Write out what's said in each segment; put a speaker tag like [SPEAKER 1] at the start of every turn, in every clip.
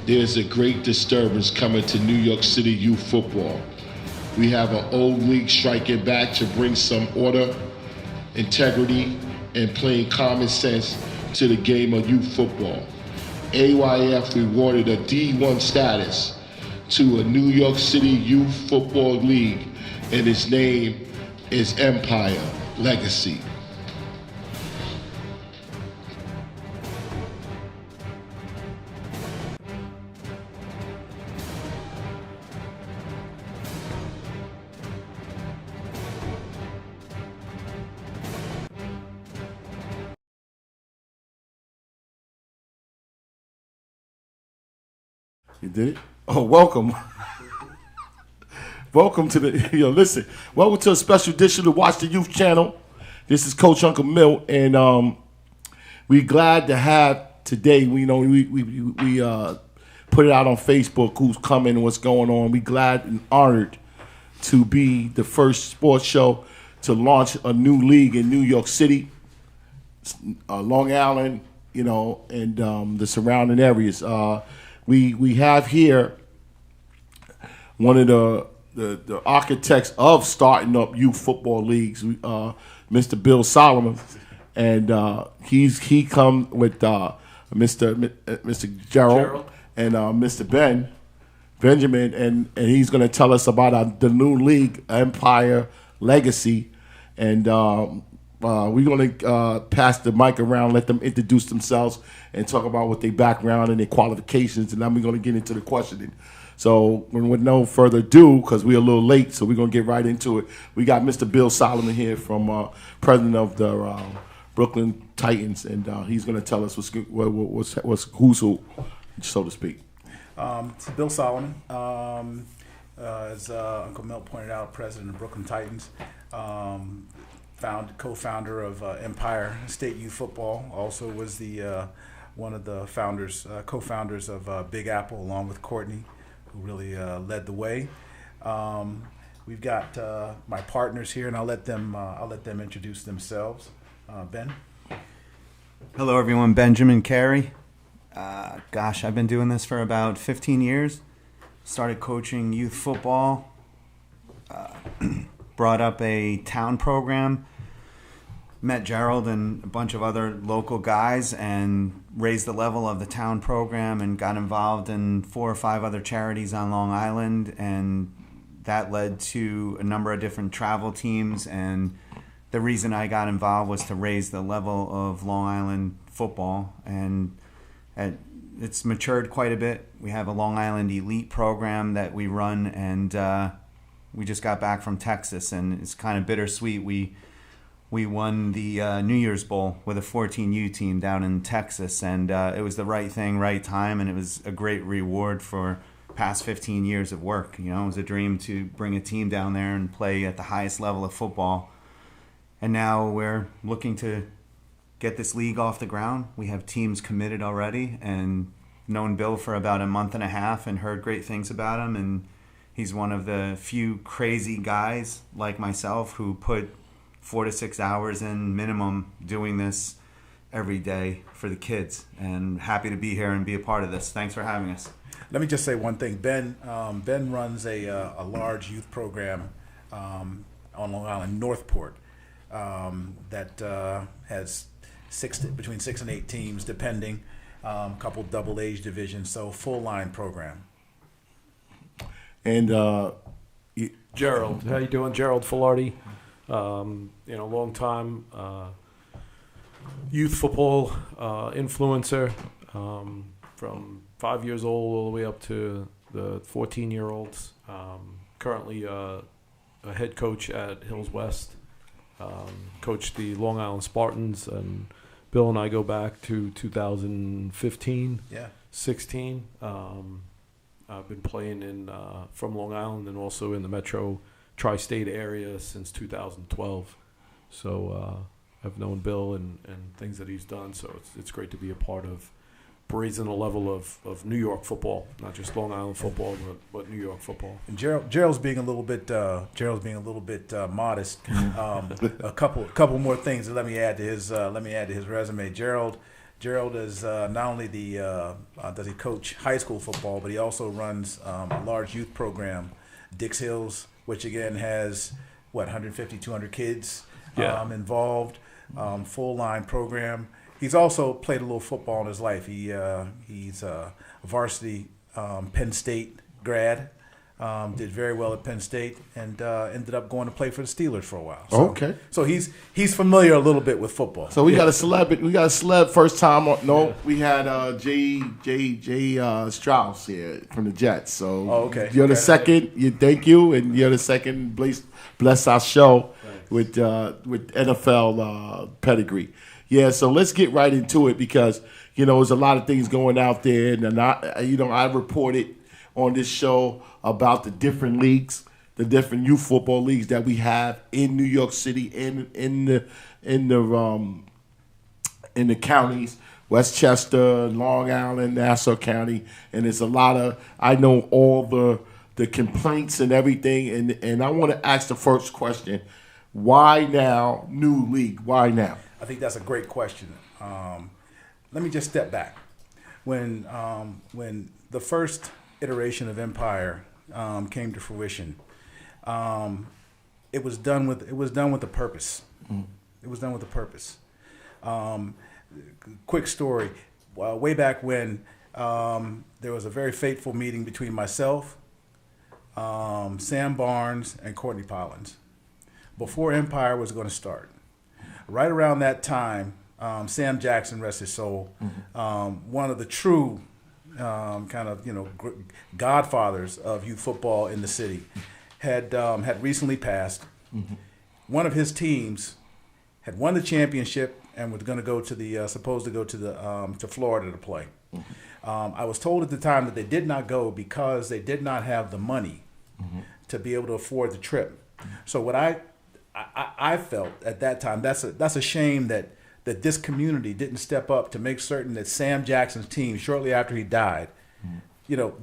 [SPEAKER 1] there's a great disturbance coming to New York City youth football. We have an old league striking back to bring some order, integrity, and plain common sense to the game of youth football. AYF rewarded a D1 status to a New York City Youth Football League, and its name is Empire Legacy.
[SPEAKER 2] You did it? Oh, welcome. Welcome to the, welcome to a special edition of Watch the Youth channel. This is Coach Uncle Milt, and we're glad to have today, we put it out on Facebook, who's coming, what's going on. We're glad and honored to be the first sports show to launch a new league in New York City, Long Island, and the surrounding areas. We have here one of the architects of starting up youth football leagues, Mr. Bill Solomon, and he come with Mr. Gerald and Mr. Benjamin, and he's going to tell us about the new league, Empire Legacy, and we're going to pass the mic around, let them introduce themselves, and talk about what their background and their qualifications, and then we're going to get into the questioning. So with no further ado, because we're a little late, so we're going to get right into it. We got Mr. Bill Solomon here, from president of the Brooklyn Titans, and he's going to tell us what's who's who, so to speak.
[SPEAKER 3] It's Bill Solomon. As Uncle Milt pointed out, president of Brooklyn Titans. Co-founder of Empire State Youth Football. Also was the one of the co-founders of Big Apple, along with Courtney, who really led the way. We've got my partners here, and I'll let them introduce themselves. Ben.
[SPEAKER 4] Hello, everyone. Benjamin Carey. I've been doing this for about 15 years. Started coaching youth football. Brought up a town program. Met Gerald and a bunch of other local guys and raised the level of the town program, and got involved in 4 or 5 other charities on Long Island, and that led to a number of different travel teams. And the reason I got involved was to raise the level of Long Island football, and it's matured quite a bit. We have a Long Island elite program that we run, and we just got back from Texas, and it's kind of bittersweet. We won the New Year's Bowl with a 14U team down in Texas, and it was the right thing, right time, and it was a great reward for past 15 years of work. It was a dream to bring a team down there and play at the highest level of football. And now we're looking to get this league off the ground. We have teams committed already, and known Bill for about a month and a half and heard great things about him, and he's one of the few crazy guys like myself who put 4 to 6 hours in minimum doing this every day for the kids, and happy to be here and be a part of this. Thanks for having us.
[SPEAKER 3] Let me just say one thing. Ben runs a large youth program on Long Island, Northport, that has between 6 and 8 teams, depending, a couple double age divisions, so full line program.
[SPEAKER 2] And
[SPEAKER 5] Gerald, how you doing? Gerald Filardi, long time youth football influencer, from 5 years old all the way up to the 14-year-olds. Currently a head coach at Hills West. Coached the Long Island Spartans, and Bill and I go back to 2015, 16. I've been playing from Long Island and also in the metro tri-state area since 2012. So I've known Bill and things that he's done. So it's great to be a part of raising the level of New York football, not just Long Island football, but New York football.
[SPEAKER 3] And Gerald's being a little bit modest. A couple more things that let me add to his resume. Gerald Gerald is not only does he coach high school football, but he also runs a large youth program, Dix Hills, which again has 150, 200 kids involved, full line program. He's also played a little football in his life. He's a varsity Penn State grad. Did very well at Penn State and ended up going to play for the Steelers for a while. So,
[SPEAKER 2] Okay.
[SPEAKER 3] So he's familiar a little bit with football.
[SPEAKER 2] So we got a celeb. We got a celeb first time. No, we had J. Strauss here from the Jets. So
[SPEAKER 3] okay.
[SPEAKER 2] You're the second. Thank you, and you're the second. Bless our show with NFL pedigree. Yeah. So let's get right into it because there's a lot of things going out there, and I reported on this show about the different leagues, the different youth football leagues that we have in New York City, in the counties, Westchester, Long Island, Nassau County, and it's a lot of. I know all the complaints and everything, and I want to ask the first question: why now, new league? Why now?
[SPEAKER 3] I think that's a great question. Let me just step back. When the first iteration of Empire came to fruition, it was done with a purpose. It was done with a purpose. Quick story: way back when, there was a very fateful meeting between myself, Sam Barnes, and Courtney Pollins before Empire was going to start. Right around that time, Sam Jackson, rest his soul, one of the true godfathers of youth football in the city, had recently passed. One of his teams had won the championship and was going to go to supposed to go to Florida to play. I was told at the time that they did not go because they did not have the money to be able to afford the trip. So what I felt at that time, that's a shame that this community didn't step up to make certain that Sam Jackson's team, shortly after he died,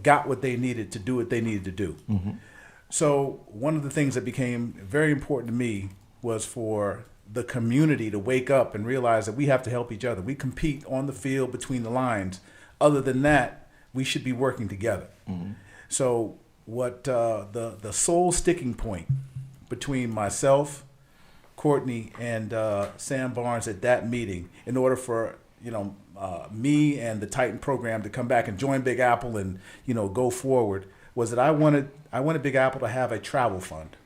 [SPEAKER 3] got what they needed to do what they needed to do. So one of the things that became very important to me was for the community to wake up and realize that we have to help each other. We compete on the field between the lines. Other than that, we should be working together. So what the sole sticking point between myself, Courtney, and Sam Barnes at that meeting, in order for me and the Titan program to come back and join Big Apple and go forward, was that I wanted Big Apple to have a travel fund.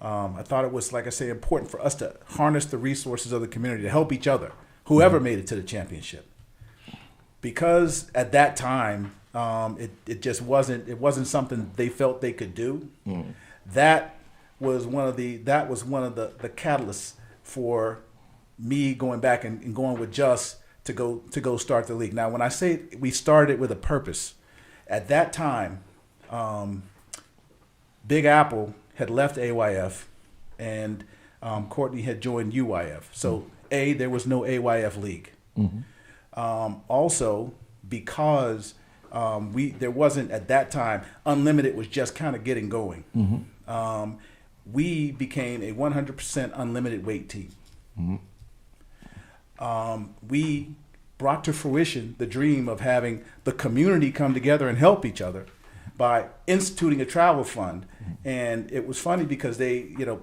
[SPEAKER 3] I thought it was, like I say, important for us to harness the resources of the community to help each other, whoever made it to the championship. Because at that time, it just wasn't something they felt they could do. That was one of the catalysts for me going back and going with Just to go start the league. Now, when I say we started with a purpose, at that time, Big Apple had left AYF, and Courtney had joined UYF. So there was no AYF league. Also, because there wasn't at that time, Unlimited was just kind of getting going. We became a 100% unlimited weight team. We brought to fruition the dream of having the community come together and help each other by instituting a travel fund. And it was funny because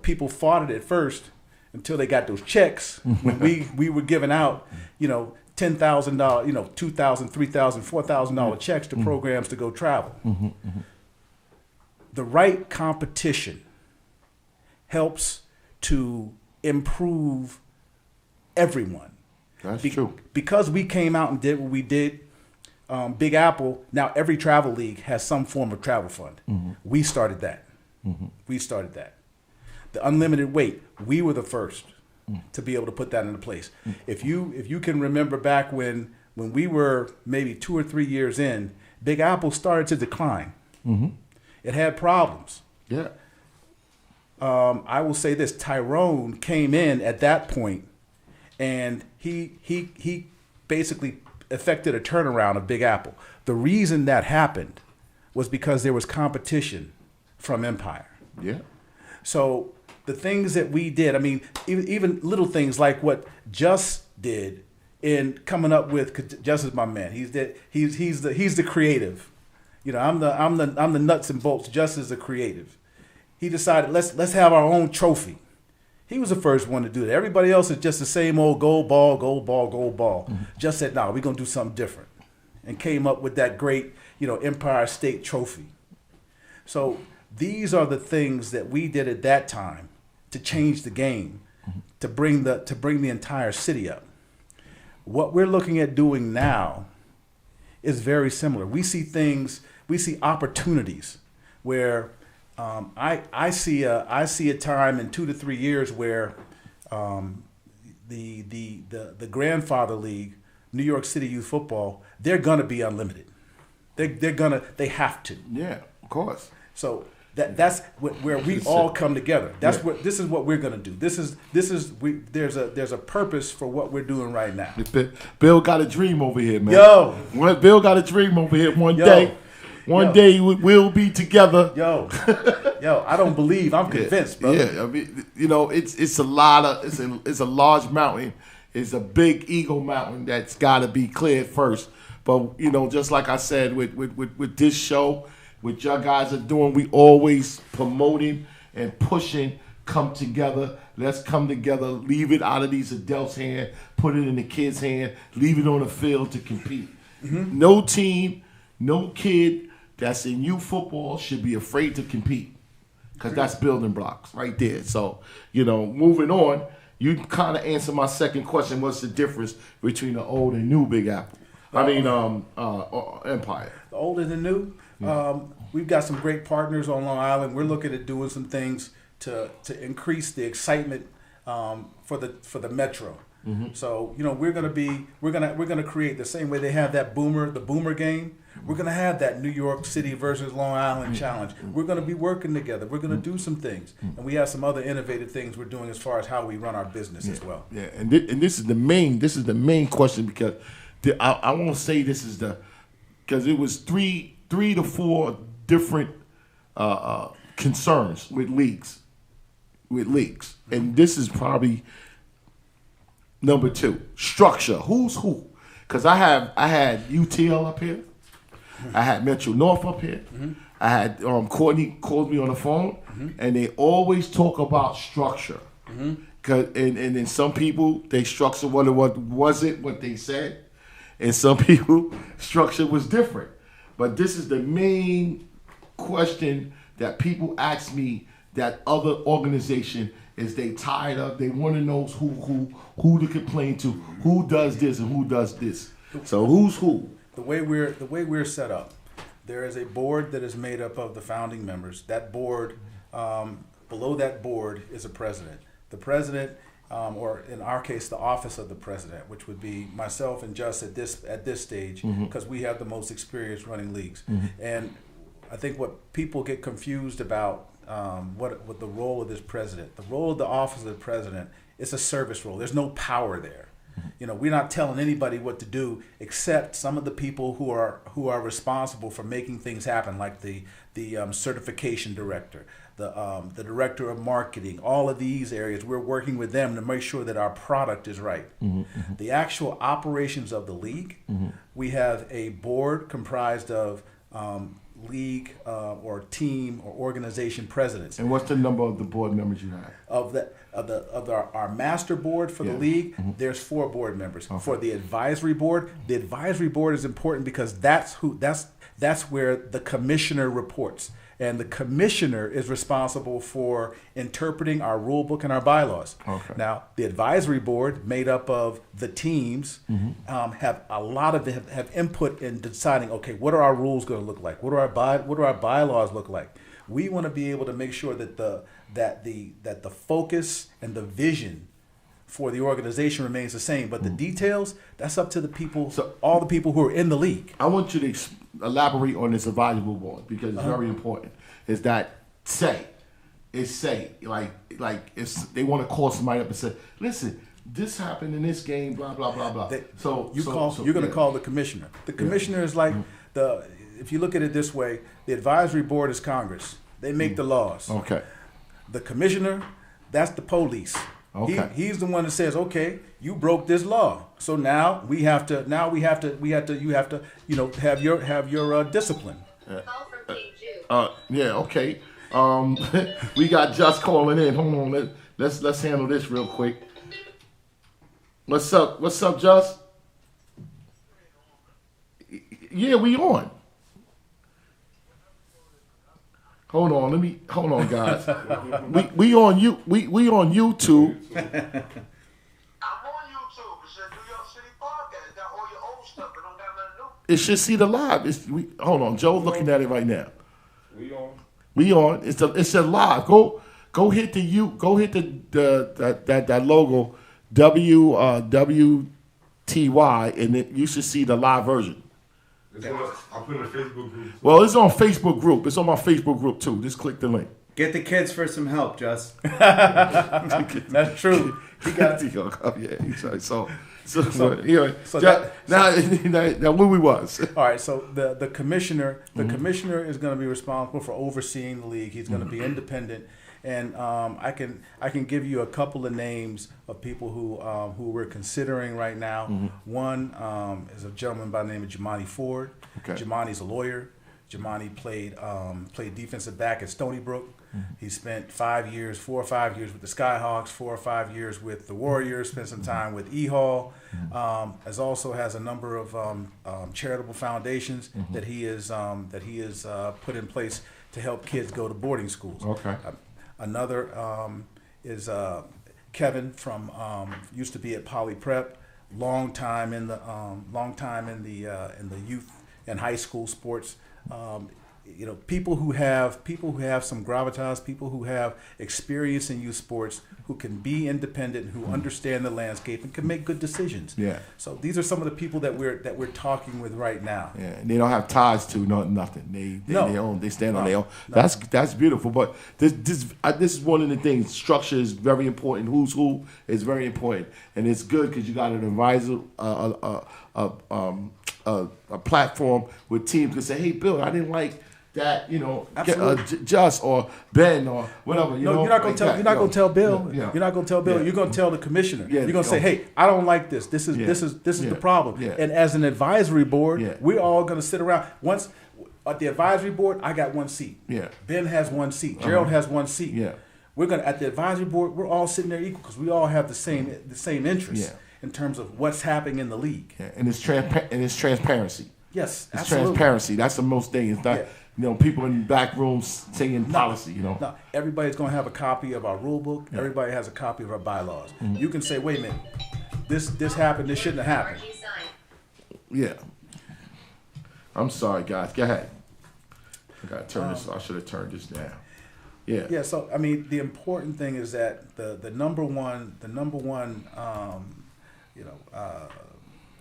[SPEAKER 3] people fought it at first until they got those checks when we were giving out, $10,000, $2,000, $3,000, $4,000 checks to programs to go travel. The right competition helps to improve everyone.
[SPEAKER 2] That's true.
[SPEAKER 3] Because we came out and did what we did, Big Apple, now every travel league has some form of travel fund. We started that. We started that. The unlimited weight, we were the first to be able to put that into place. If you can remember back when we were maybe 2 or 3 years in, Big Apple started to decline. It had problems.
[SPEAKER 2] Yeah.
[SPEAKER 3] I will say this: Tyrone came in at that point, and he basically effected a turnaround of Big Apple. The reason that happened was because there was competition from Empire.
[SPEAKER 2] Yeah.
[SPEAKER 3] So the things that we did, I mean, even little things like what Just did, in coming up with, just as my man, he's the creative. You know, I'm the nuts and bolts, just as the creative. He decided let's have our own trophy. He was the first one to do that. Everybody else is just the same old gold ball, gold ball, gold ball. Mm-hmm. Just said, no, we're gonna do something different, and came up with that great, Empire State Trophy. So these are the things that we did at that time to change the game, to bring the entire city up. What we're looking at doing now is very similar. We see opportunities where I see a time in 2 to 3 years where the grandfather league, New York City Youth Football, they're gonna be unlimited. They have to.
[SPEAKER 2] Yeah, of course.
[SPEAKER 3] So that's where we all come together. This is what we're gonna do. There's a purpose for what we're doing right now.
[SPEAKER 2] Bill got a dream over here, man. Bill got a dream over here. One day we'll be together.
[SPEAKER 3] Yo, I don't believe. I'm convinced, brother.
[SPEAKER 2] Yeah, I mean, it's a large mountain. It's a big eagle mountain that's got to be cleared first. But just like I said, with this show, what y'all guys are doing, we always promoting and pushing. Come together. Let's come together. Leave it out of these adults' hand. Put it in the kids' hand. Leave it on the field to compete. Mm-hmm. No team, no kid that's in youth football should be afraid to compete, because that's building blocks right there. So, moving on, you kind of answered my second question. What's the difference between the old and new Big Apple? Empire.
[SPEAKER 3] The old and the new. We've got some great partners on Long Island. We're looking at doing some things to increase the excitement for the metro. Mm-hmm. So we're gonna create the same way they have the boomer game. We're gonna have that New York City versus Long Island challenge. We're gonna be working together. We're gonna do some things, and we have some other innovative things we're doing as far as how we run our business as well.
[SPEAKER 2] Yeah, and this is the main question, because I won't say this is because it was three to four different concerns with leagues, and this is probably number 2. Structure. Who's who? Because I had UTL up here. I had Metro North up here. Mm-hmm. I had Courtney called me on the phone, and they always talk about structure. Mm-hmm. And then some people, they structure what they said, and some people structure was different. But this is the main question that people ask me, that other organization is they tired of. They want to know who to complain to, who does this and who does this. So who's who?
[SPEAKER 3] The way we're set up, there is a board that is made up of the founding members. That board, below that board is a president. The president, or in our case, the office of the president, which would be myself and Just at this stage, because we have the most experience running leagues. Mm-hmm. And I think what people get confused about, what the role of this president, the role of the office of the president, it's a service role. There's no power there. We're not telling anybody what to do, except some of the people who are responsible for making things happen, like the certification director, the director of marketing. All of these areas, we're working with them to make sure that our product is right. Mm-hmm. The actual operations of the league, we have a board comprised of league or team or organization presidents.
[SPEAKER 2] And what's the number of the board members you have?
[SPEAKER 3] Of our master board for the league, there's 4 board members. Okay. For the advisory board is important because that's where the commissioner reports. And the commissioner is responsible for interpreting our rule book and our bylaws. Okay. Now, the advisory board, made up of the teams, have a lot of have input in deciding, okay, what are our rules going to look like? What do our bylaws look like? We want to be able to make sure that the focus and the vision for the organization remains the same, but the details, that's up to the people, all the people who are in the league.
[SPEAKER 2] I want you to elaborate on this advisory board, because it's very important. Is that say like if they want to call somebody up and say, listen, this happened in this game, blah blah blah blah.
[SPEAKER 3] You're going to call the commissioner. The commissioner is like if you look at it this way, the advisory board is Congress. They make the laws.
[SPEAKER 2] Okay.
[SPEAKER 3] The commissioner, that's the police.
[SPEAKER 2] Okay.
[SPEAKER 3] He's the one that says, okay, you broke this law, so now you have to have your discipline.
[SPEAKER 2] Yeah, okay. We got Just calling in. Hold on, let's handle this real quick. What's up, Just? Yeah, we on. Hold on, guys. we on YouTube.
[SPEAKER 6] I'm on YouTube. It's a New York City podcast. Got all your old stuff. It don't got nothing new.
[SPEAKER 2] It should see the live. Hold on, Joe's looking at it right now. We on. It's a live. Go hit that logo WTY, and then you should see the live version.
[SPEAKER 7] I'll put it in a Facebook group.
[SPEAKER 2] Well, it's on Facebook group. It's on my Facebook group too. Just click the link.
[SPEAKER 4] Get the kids for some help, Just.
[SPEAKER 3] That's true. He got
[SPEAKER 2] now where we was.
[SPEAKER 3] All right, so the commissioner is going to be responsible for overseeing the league. He's going to be independent, and I can give you a couple of names of people who we're considering right now. One is a gentleman by the name of Jamani Ford.
[SPEAKER 2] Okay.
[SPEAKER 3] Jamani's a lawyer. Jamani played defensive back at Stony Brook. He spent 4 or 5 years with the Skyhawks, 4 or 5 years with the Warriors, spent some time with E-Hall, has a number of charitable foundations that he is put in place to help kids go to boarding schools.
[SPEAKER 2] Okay.
[SPEAKER 3] Another is Kevin from used to be at Poly Prep, long time in the youth and high school sports. People who have some gravitas, people who have experience in youth sports, who can be independent, who understand the landscape and can make good decisions.
[SPEAKER 2] Yeah.
[SPEAKER 3] So these are some of the people that we're talking with right now.
[SPEAKER 2] Yeah, and they don't have ties to nothing. They stand on their own.
[SPEAKER 3] No.
[SPEAKER 2] That's beautiful. But this is one of the things. Structure is very important. Who's who is very important, and it's good because you got an advisor, a platform where teams can say, "Hey, Bill, I didn't like that, Just or Ben or whatever."
[SPEAKER 3] You're not going to tell Bill.
[SPEAKER 2] Yeah.
[SPEAKER 3] You're not going to tell Bill.
[SPEAKER 2] Yeah.
[SPEAKER 3] You're going to tell the commissioner.
[SPEAKER 2] Yeah.
[SPEAKER 3] You're going to say, "Hey, I don't like this. This is the problem."
[SPEAKER 2] Yeah.
[SPEAKER 3] And as an advisory board,
[SPEAKER 2] Yeah.
[SPEAKER 3] we're all going to sit around. Once at the advisory board, I got one seat.
[SPEAKER 2] Yeah.
[SPEAKER 3] Ben has one seat. Gerald has one seat.
[SPEAKER 2] Yeah.
[SPEAKER 3] We're going to at the advisory board. We're all sitting there equal because we all have the same interests
[SPEAKER 2] Yeah.
[SPEAKER 3] in terms of what's happening in the league.
[SPEAKER 2] Yeah. And it's transparency.
[SPEAKER 3] Yes,
[SPEAKER 2] It's
[SPEAKER 3] absolutely.
[SPEAKER 2] transparency. That's the most thing. It's not, people in back rooms saying policy,
[SPEAKER 3] No, everybody's going to have a copy of our rule book. Yeah. Everybody has a copy of our bylaws. You can say, wait a minute, this happened, this shouldn't have happened.
[SPEAKER 2] Yeah. I'm sorry, guys. Go ahead. I got to turn this. I should have turned this down. Yeah.
[SPEAKER 3] Yeah. So I mean, the important thing is that the number one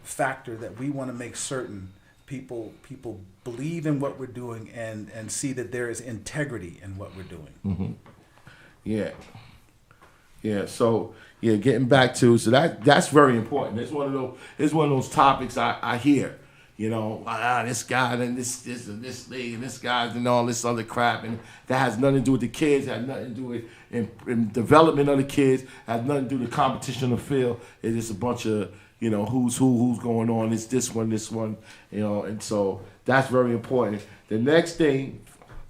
[SPEAKER 3] factor that we want to make certain people believe in what we're doing and see that there is integrity in what we're doing.
[SPEAKER 2] Mm-hmm. Yeah. Yeah. So getting back to that's very important. It's one of those topics I hear. This guy and this league and this guy and all this other crap, and that has nothing to do with the kids. Has nothing to do with in development of the kids. Has nothing to do with the competition on the field. It's just a bunch of who's going on. It's this one, and so that's very important. The next thing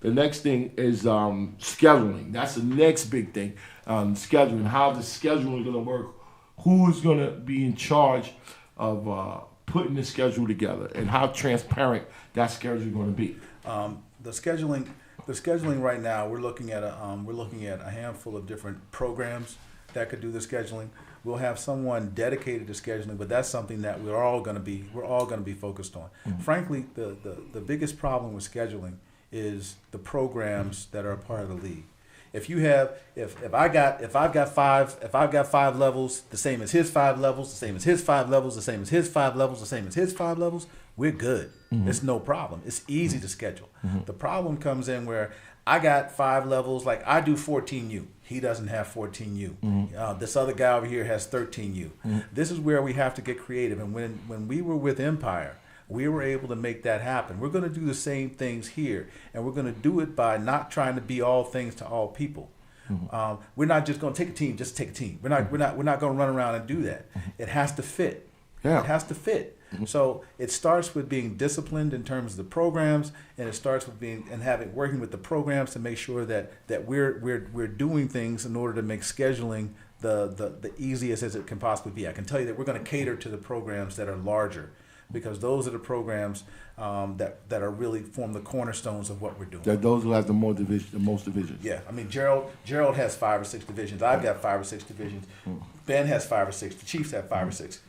[SPEAKER 2] is scheduling. That's the next big thing. Scheduling. How the scheduling is going to work. Who's going to be in charge of putting the schedule together, and how transparent that schedule is going to be.
[SPEAKER 3] The scheduling right now, we're looking at a handful of different programs that could do the scheduling. We'll have someone dedicated to scheduling, but that's something that we're all going to be focused on. Mm-hmm. Frankly, the biggest problem with scheduling is the programs that are a part of the league. If I've got five levels, the same as his 5 levels, the same as his 5 levels, the same as his 5 levels, the same as his 5 levels, we're good. Mm-hmm. It's no problem. It's easy to schedule. Mm-hmm. The problem comes in where I got 5 levels, like I do 14U. He doesn't have 14U. Mm-hmm. This other guy over here has 13U. Mm-hmm. This is where we have to get creative. And when we were with Empire, we were able to make that happen. We're going to do the same things here, and we're going to do it by not trying to be all things to all people. We're not just going to take a team, just take a team. We're not going to run around and do that. It has to fit.
[SPEAKER 2] Yeah.
[SPEAKER 3] It has to fit. So it starts with being disciplined in terms of the programs, and it starts with working with the programs to make sure that we're doing things in order to make scheduling the easiest as it can possibly be. I can tell you that we're going to cater to the programs that are larger, because those are the programs that are really form the cornerstones of what we're doing.
[SPEAKER 2] That those who have the most divisions.
[SPEAKER 3] Yeah, I mean Gerald has 5 or 6 divisions. I've got 5 or 6 divisions. Ben has 5 or 6. The Chiefs have 5 or 6.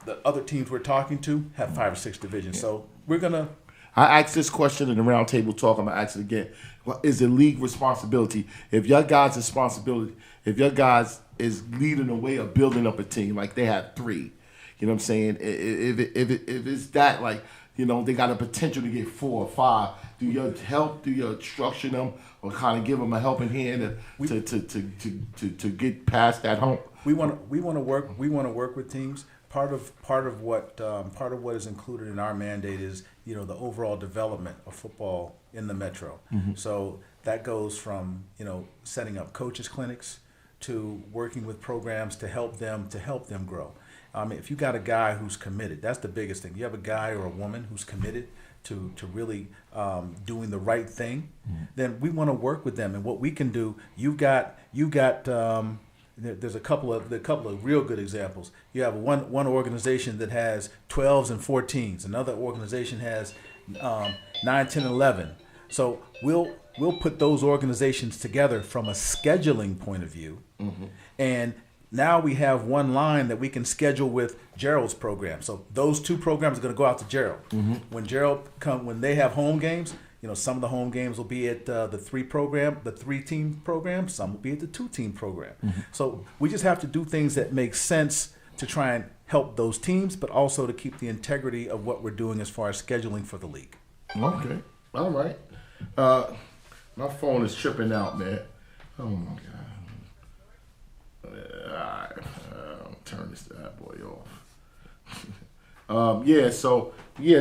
[SPEAKER 3] The other teams we're talking to have 5 or 6 divisions. So we're gonna.
[SPEAKER 2] I asked this question in the roundtable talk. I'm gonna ask it again. What is the league responsibility? If your guys' responsibility, if your guys is leading the way of building up a team, like they have 3, you know what I'm saying? If it's that, like, you know, they got a potential to get 4 or 5. Do you help? Do you structure them, or kind of give them a helping hand to get past that hump?
[SPEAKER 3] We want to work with teams. Part of what is included in our mandate is, you know, the overall development of football in the metro. So that goes from, you know, setting up coaches clinics to working with programs to help them grow. If you got a guy who's committed, that's the biggest thing. You have a guy or a woman who's committed to really doing the right thing, then we want to work with them. And what we can do, there's a couple of real good examples. You have one organization that has 12s and 14s. Another organization has 9, 10, 11. So we'll put those organizations together from a scheduling point of view, and now we have one line that we can schedule with Gerald's program. So those 2 programs are going to go out to Gerald. When they have home games. You know, some of the home games will be at the 3-team program. Some will be at the 2-team program. So we just have to do things that make sense to try and help those teams, but also to keep the integrity of what we're doing as far as scheduling for the league.
[SPEAKER 2] Okay, all right. My phone is tripping out, man. Oh my God. All right, I'll turn this bad boy off.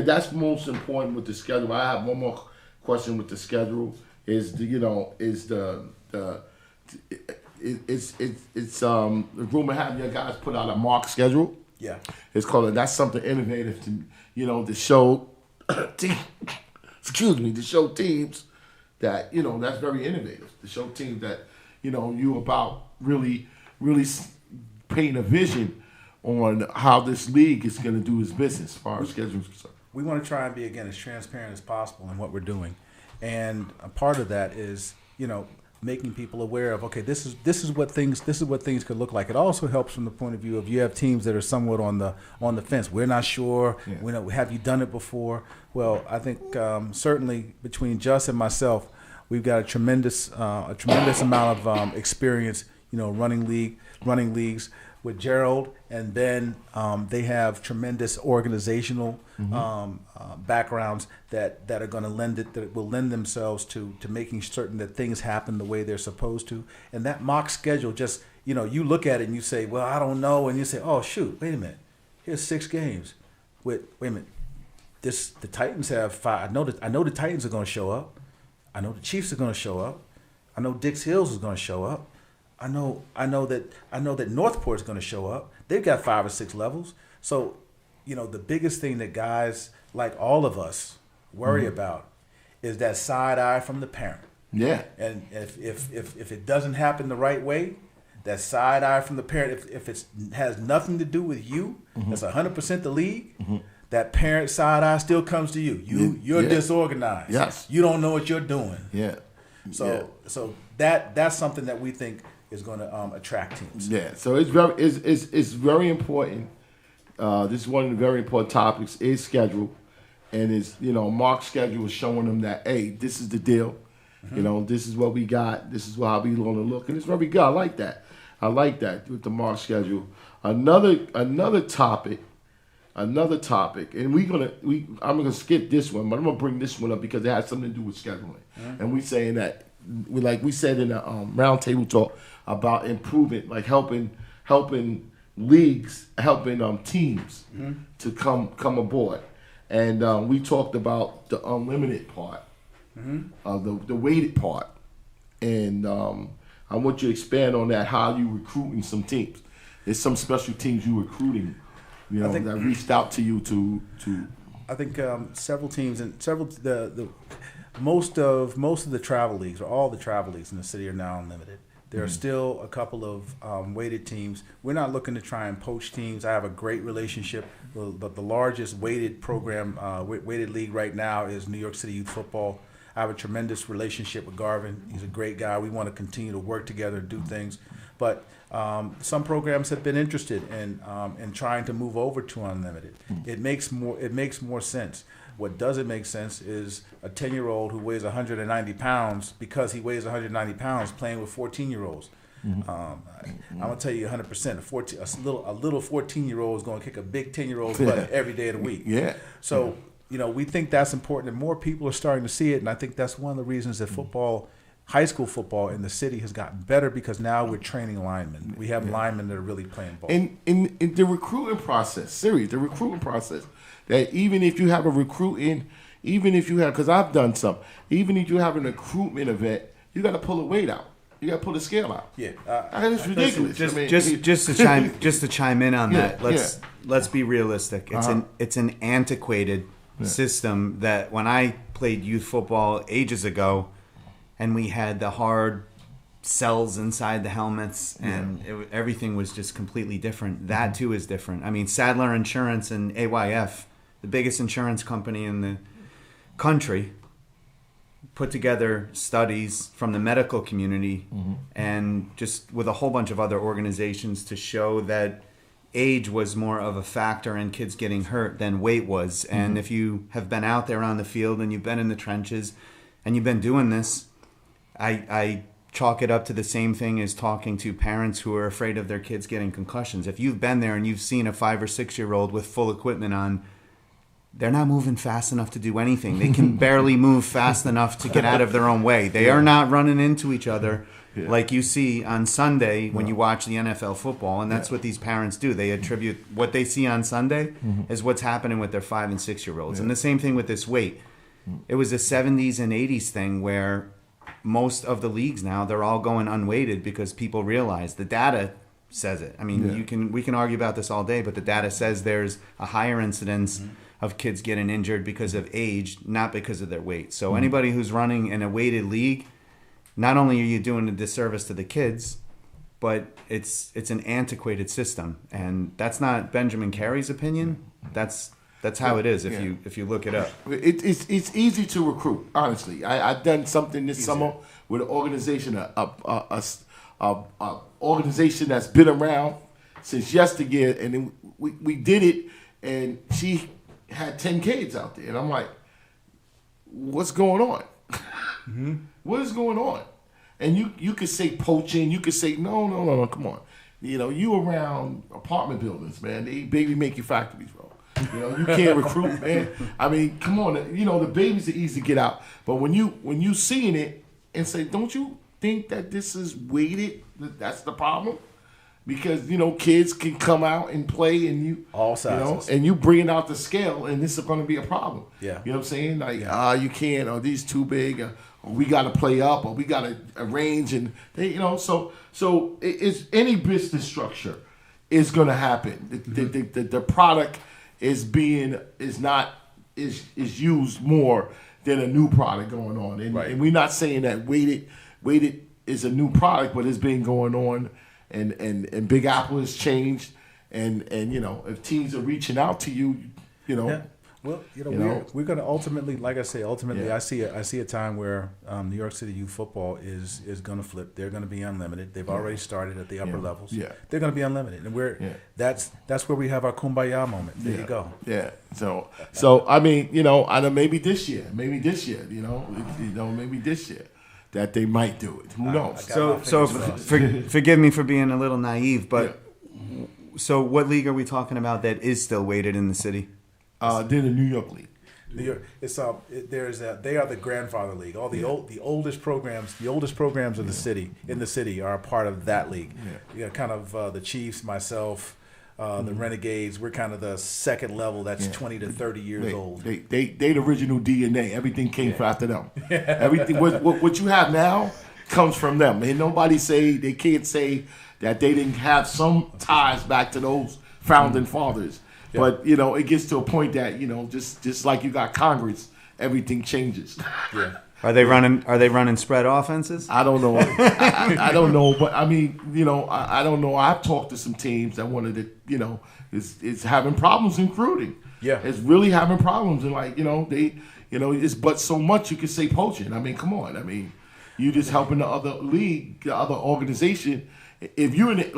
[SPEAKER 2] That's most important with the schedule. I have one more question with the schedule. It's rumor having your guys put out a mock schedule.
[SPEAKER 3] Yeah,
[SPEAKER 2] it's called. That's something innovative to show. To show teams that, you know, that's very innovative. To show teams that, you know, you about really painting a vision on how this league is going to do its business as far as schedules concerned.
[SPEAKER 3] We want to try and be, again, as transparent as possible in what we're doing, and a part of that is, you know, making people aware of, okay, this is what things could look like. It also helps from the point of view of, you have teams that are somewhat on the fence. We're not sure. Yeah. We know, have you done it before? Well, I think certainly between Just and myself, we've got a tremendous amount of experience, you know, running leagues. With Gerald and Ben, they have tremendous organizational backgrounds that are going to that will lend themselves to making certain that things happen the way they're supposed to. And that mock schedule, just, you know, you look at it and you say, well, I don't know, and you say, oh shoot, wait a minute, here's 6 games. Wait a minute, the Titans have 5. I know the Titans are going to show up. I know the Chiefs are going to show up. I know Dix Hills is going to show up. I know that Northport is going to show up. They've got 5 or 6 levels. So, you know, the biggest thing that guys like all of us worry about is that side eye from the parent.
[SPEAKER 2] Yeah.
[SPEAKER 3] And if it doesn't happen the right way, that side eye from the parent, if it has nothing to do with you, that's 100% the league. That parent side eye still comes to you. You're disorganized.
[SPEAKER 2] Yes.
[SPEAKER 3] You don't know what you're doing.
[SPEAKER 2] Yeah.
[SPEAKER 3] So that's something that we think is going to attract teams.
[SPEAKER 2] Yeah, so it's very important. This is one of the very important topics is schedule, and is, you know, Mark's schedule is showing them that, hey, this is the deal. You know, this is what we got. This is how we going to look, and it's very good. I like that. With the Mark schedule. Another topic, and I'm gonna skip this one, but I'm gonna bring this one up because it has something to do with scheduling, and we saying that. Like we said in the roundtable talk about improvement, like helping leagues, helping teams to come aboard, and we talked about the unlimited part, the weighted part, and I want you to expand on that. How you recruiting some teams? There's some special teams you recruiting, that reached out to you to.
[SPEAKER 3] I think several teams and most of the travel leagues, or all the travel leagues in the city, are now unlimited. There are still a couple of weighted teams. We're not looking to try and poach teams. I have a great relationship. The largest weighted program, weighted league right now is New York City Youth Football. I have a tremendous relationship with Garvin. He's a great guy. We want to continue to work together and do things. But some programs have been interested in trying to move over to unlimited. It makes more sense. What doesn't make sense is a 10-year-old who weighs 190 pounds, because he weighs 190 pounds, playing with 14-year-olds. I'm gonna tell you 100%. A little 14-year-old is gonna kick a big 10-year-old's butt every day of the week.
[SPEAKER 2] Yeah.
[SPEAKER 3] So we think that's important, and more people are starting to see it. And I think that's one of the reasons that high school football in the city has gotten better, because now we're training linemen. We have linemen that are really playing ball.
[SPEAKER 2] In the recruiting process, that even if you have because I've done some, even if you have a recruitment event, you got to pull a weight out. You got to pull the scale out.
[SPEAKER 3] Yeah,
[SPEAKER 2] it's ridiculous.
[SPEAKER 4] Just to chime in on that. Let's be realistic. It's an antiquated system that when I played youth football ages ago, and we had the hard cells inside the helmets, and everything was just completely different. That too is different. I mean, Sadler Insurance and AYF, the biggest insurance company in the country, put together studies from the medical community and just with a whole bunch of other organizations to show that age was more of a factor in kids getting hurt than weight was. And if you have been out there on the field and you've been in the trenches and you've been doing this, I chalk it up to the same thing as talking to parents who are afraid of their kids getting concussions. If you've been there and you've seen a 5 or 6 year old with full equipment on, they're not moving fast enough to do anything. They can barely move fast enough to get out of their own way. They are not running into each other like you see on Sunday when you watch the NFL football, and that's what these parents do. They attribute what they see on Sunday as what's happening with their 5 and 6 year olds. And the same thing with this weight. It was a 70s and 80s thing where most of the leagues now, they're all going unweighted because people realize the data says it. I mean, we can argue about this all day, but the data says there's a higher incidence of kids getting injured because of age, not because of their weight. So anybody who's running in a weighted league, not only are you doing a disservice to the kids, but it's an antiquated system, and that's not Benjamin Carey's opinion. That's how it is if you look it up.
[SPEAKER 2] It's easy to recruit. Honestly, I've done something this summer with an organization, a organization that's been around since yesteryear, and then we did it, and she had 10 kids out there, and I'm like, what's going on? What is going on? And you could say poaching, you could say no, come on. You around apartment buildings, man. They baby making factories, bro. You can't recruit, man. I mean, come on. The babies are easy to get out, but when you seeing it and say, don't you think that this is weighted? That's the problem. Because kids can come out and play, and you all sizes, and you bringing out the scale, and this is going to be a problem. Yeah, you know what I'm saying? Like, you can't, or these too big, or we got to play up, or we got to arrange, and so it's any business structure is going to happen. The product is used more than a new product going on, and we're not saying that weighted is a new product, but it's been going on. And Big Apple has changed, and if teams are reaching out to you,
[SPEAKER 3] Well, we're going to ultimately, like I say, I see a time where New York City Youth Football is going to flip. They're going to be unlimited. They've already started at the upper levels. Yeah, they're going to be unlimited, and that's where we have our kumbaya moment. There you go. Yeah.
[SPEAKER 2] So I mean, I know maybe this year, maybe this year, that they might do it. Who knows?
[SPEAKER 4] So forgive me for being a little naive, but so what league are we talking about that is still weighted in the city?
[SPEAKER 2] They're the New York League.
[SPEAKER 3] They are the grandfather league. All the oldest programs of the city are a part of that league. You got kind of the Chiefs, myself. The Renegades, we're kind of the second level. That's 20 to 30 years old.
[SPEAKER 2] They the original DNA. Everything came after them. Everything what you have now comes from them. And they can't say that they didn't have some ties back to those founding fathers.
[SPEAKER 3] Yeah.
[SPEAKER 2] But, it gets to a point that, just like you got Congress, everything changes.
[SPEAKER 3] Yeah.
[SPEAKER 4] Are they running spread offenses?
[SPEAKER 2] I don't know. I don't know. But, I mean, I don't know. I've talked to some teams that wanted to, is having problems recruiting.
[SPEAKER 3] Yeah.
[SPEAKER 2] It's really having problems. And, it's but so much you can say poaching. I mean, come on. I mean, you just helping the other league, the other organization. If you're in it,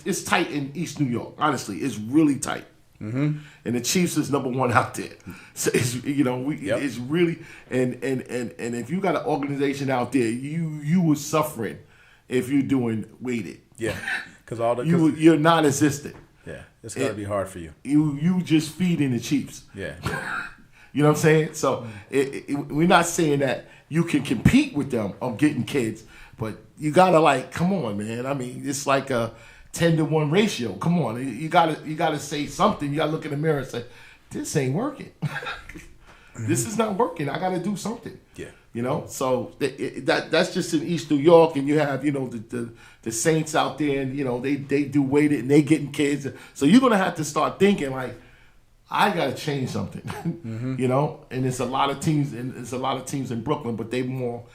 [SPEAKER 2] it's tight in East New York. Honestly, it's really tight. Mm-hmm. And the Chiefs is number one out there. So it's it's really and if you got an organization out there, you were suffering if you're doing weighted.
[SPEAKER 3] Yeah, because
[SPEAKER 2] you're non-existent.
[SPEAKER 3] Yeah, it's got to be hard for you.
[SPEAKER 2] You just feeding the Chiefs.
[SPEAKER 3] Yeah.
[SPEAKER 2] You know what I'm saying? So we're not saying that you can compete with them on getting kids, but you gotta come on, man. I mean, it's like a 10-to-1 ratio. Come on, you gotta say something. You gotta look in the mirror and say, "This ain't working. This is not working. I gotta do something."
[SPEAKER 3] Yeah.
[SPEAKER 2] So that's just in East New York, and you have the Saints out there, and they do weighted and they getting kids. So you're gonna have to start thinking I gotta change something. And it's a lot of teams, in Brooklyn, but they more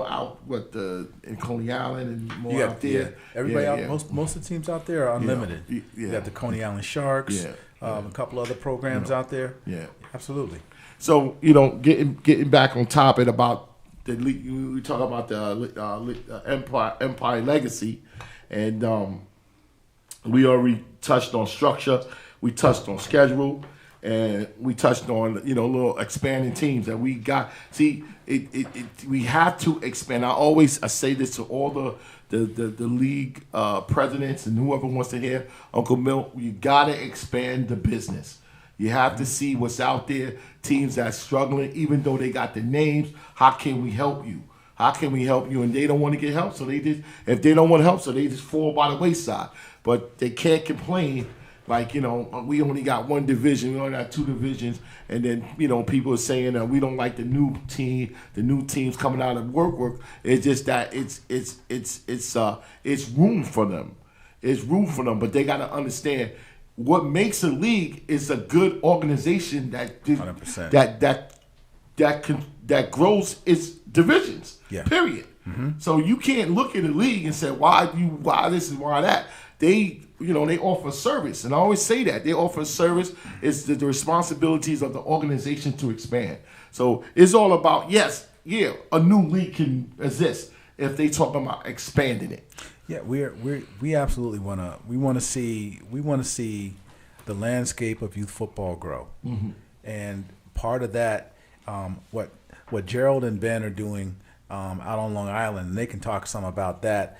[SPEAKER 2] out in Coney Island and more out there.
[SPEAKER 3] Yeah. Everybody out. Most of the teams out there are unlimited. You got the Coney Island Sharks. A couple other programs out there.
[SPEAKER 2] Yeah,
[SPEAKER 3] absolutely.
[SPEAKER 2] So getting back on topic about the league, we talk about the Empire Legacy, and we already touched on structure. We touched on schedule, and we touched on little expanding teams that we got. See, we have to expand. I say this to all the league presidents and whoever wants to hear Uncle Milt. You gotta expand the business. You have to see what's out there. Teams that's struggling, even though they got the names. How can we help you? How can we help you? And they don't want to get help, so if they don't want help, so they just fall by the wayside. But they can't complain. We only got one division, we only got two divisions, and then people are saying that we don't like the new teams coming out of work. It's just that it's room for them. It's room for them, but they got to understand what makes a league is a good organization that
[SPEAKER 3] 100%.
[SPEAKER 2] that grows its divisions.
[SPEAKER 3] Yeah.
[SPEAKER 2] Period. Mm-hmm. So you can't look at a league and say why this and why that. They offer service, and I always say that they offer service. It's the responsibilities of the organization to expand. So it's all about a new league can exist if they talk about expanding it.
[SPEAKER 3] Yeah, we absolutely want to see the landscape of youth football grow, and part of that, what Gerald and Ben are doing out on Long Island, and they can talk some about that.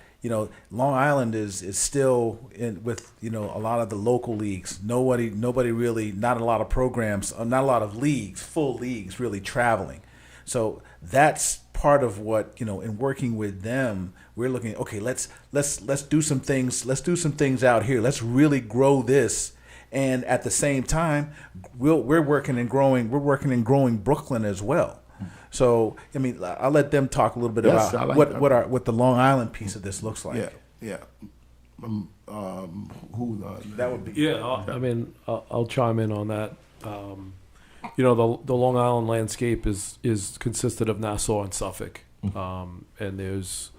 [SPEAKER 3] Long Island is still with a lot of the local leagues. Nobody really, not a lot of programs, not a lot of leagues, full leagues really traveling. So that's part of what in working with them, we're looking at. Okay, let's do some things. Let's do some things out here. Let's really grow this. And at the same time, we're working and growing. We're working and growing Brooklyn as well. So I'll let them talk a little bit about what the Long Island piece of this looks like.
[SPEAKER 2] Yeah.
[SPEAKER 3] That would be.
[SPEAKER 5] Yeah, I'll chime in on that. The Long Island landscape is consisted of Nassau and Suffolk, and there's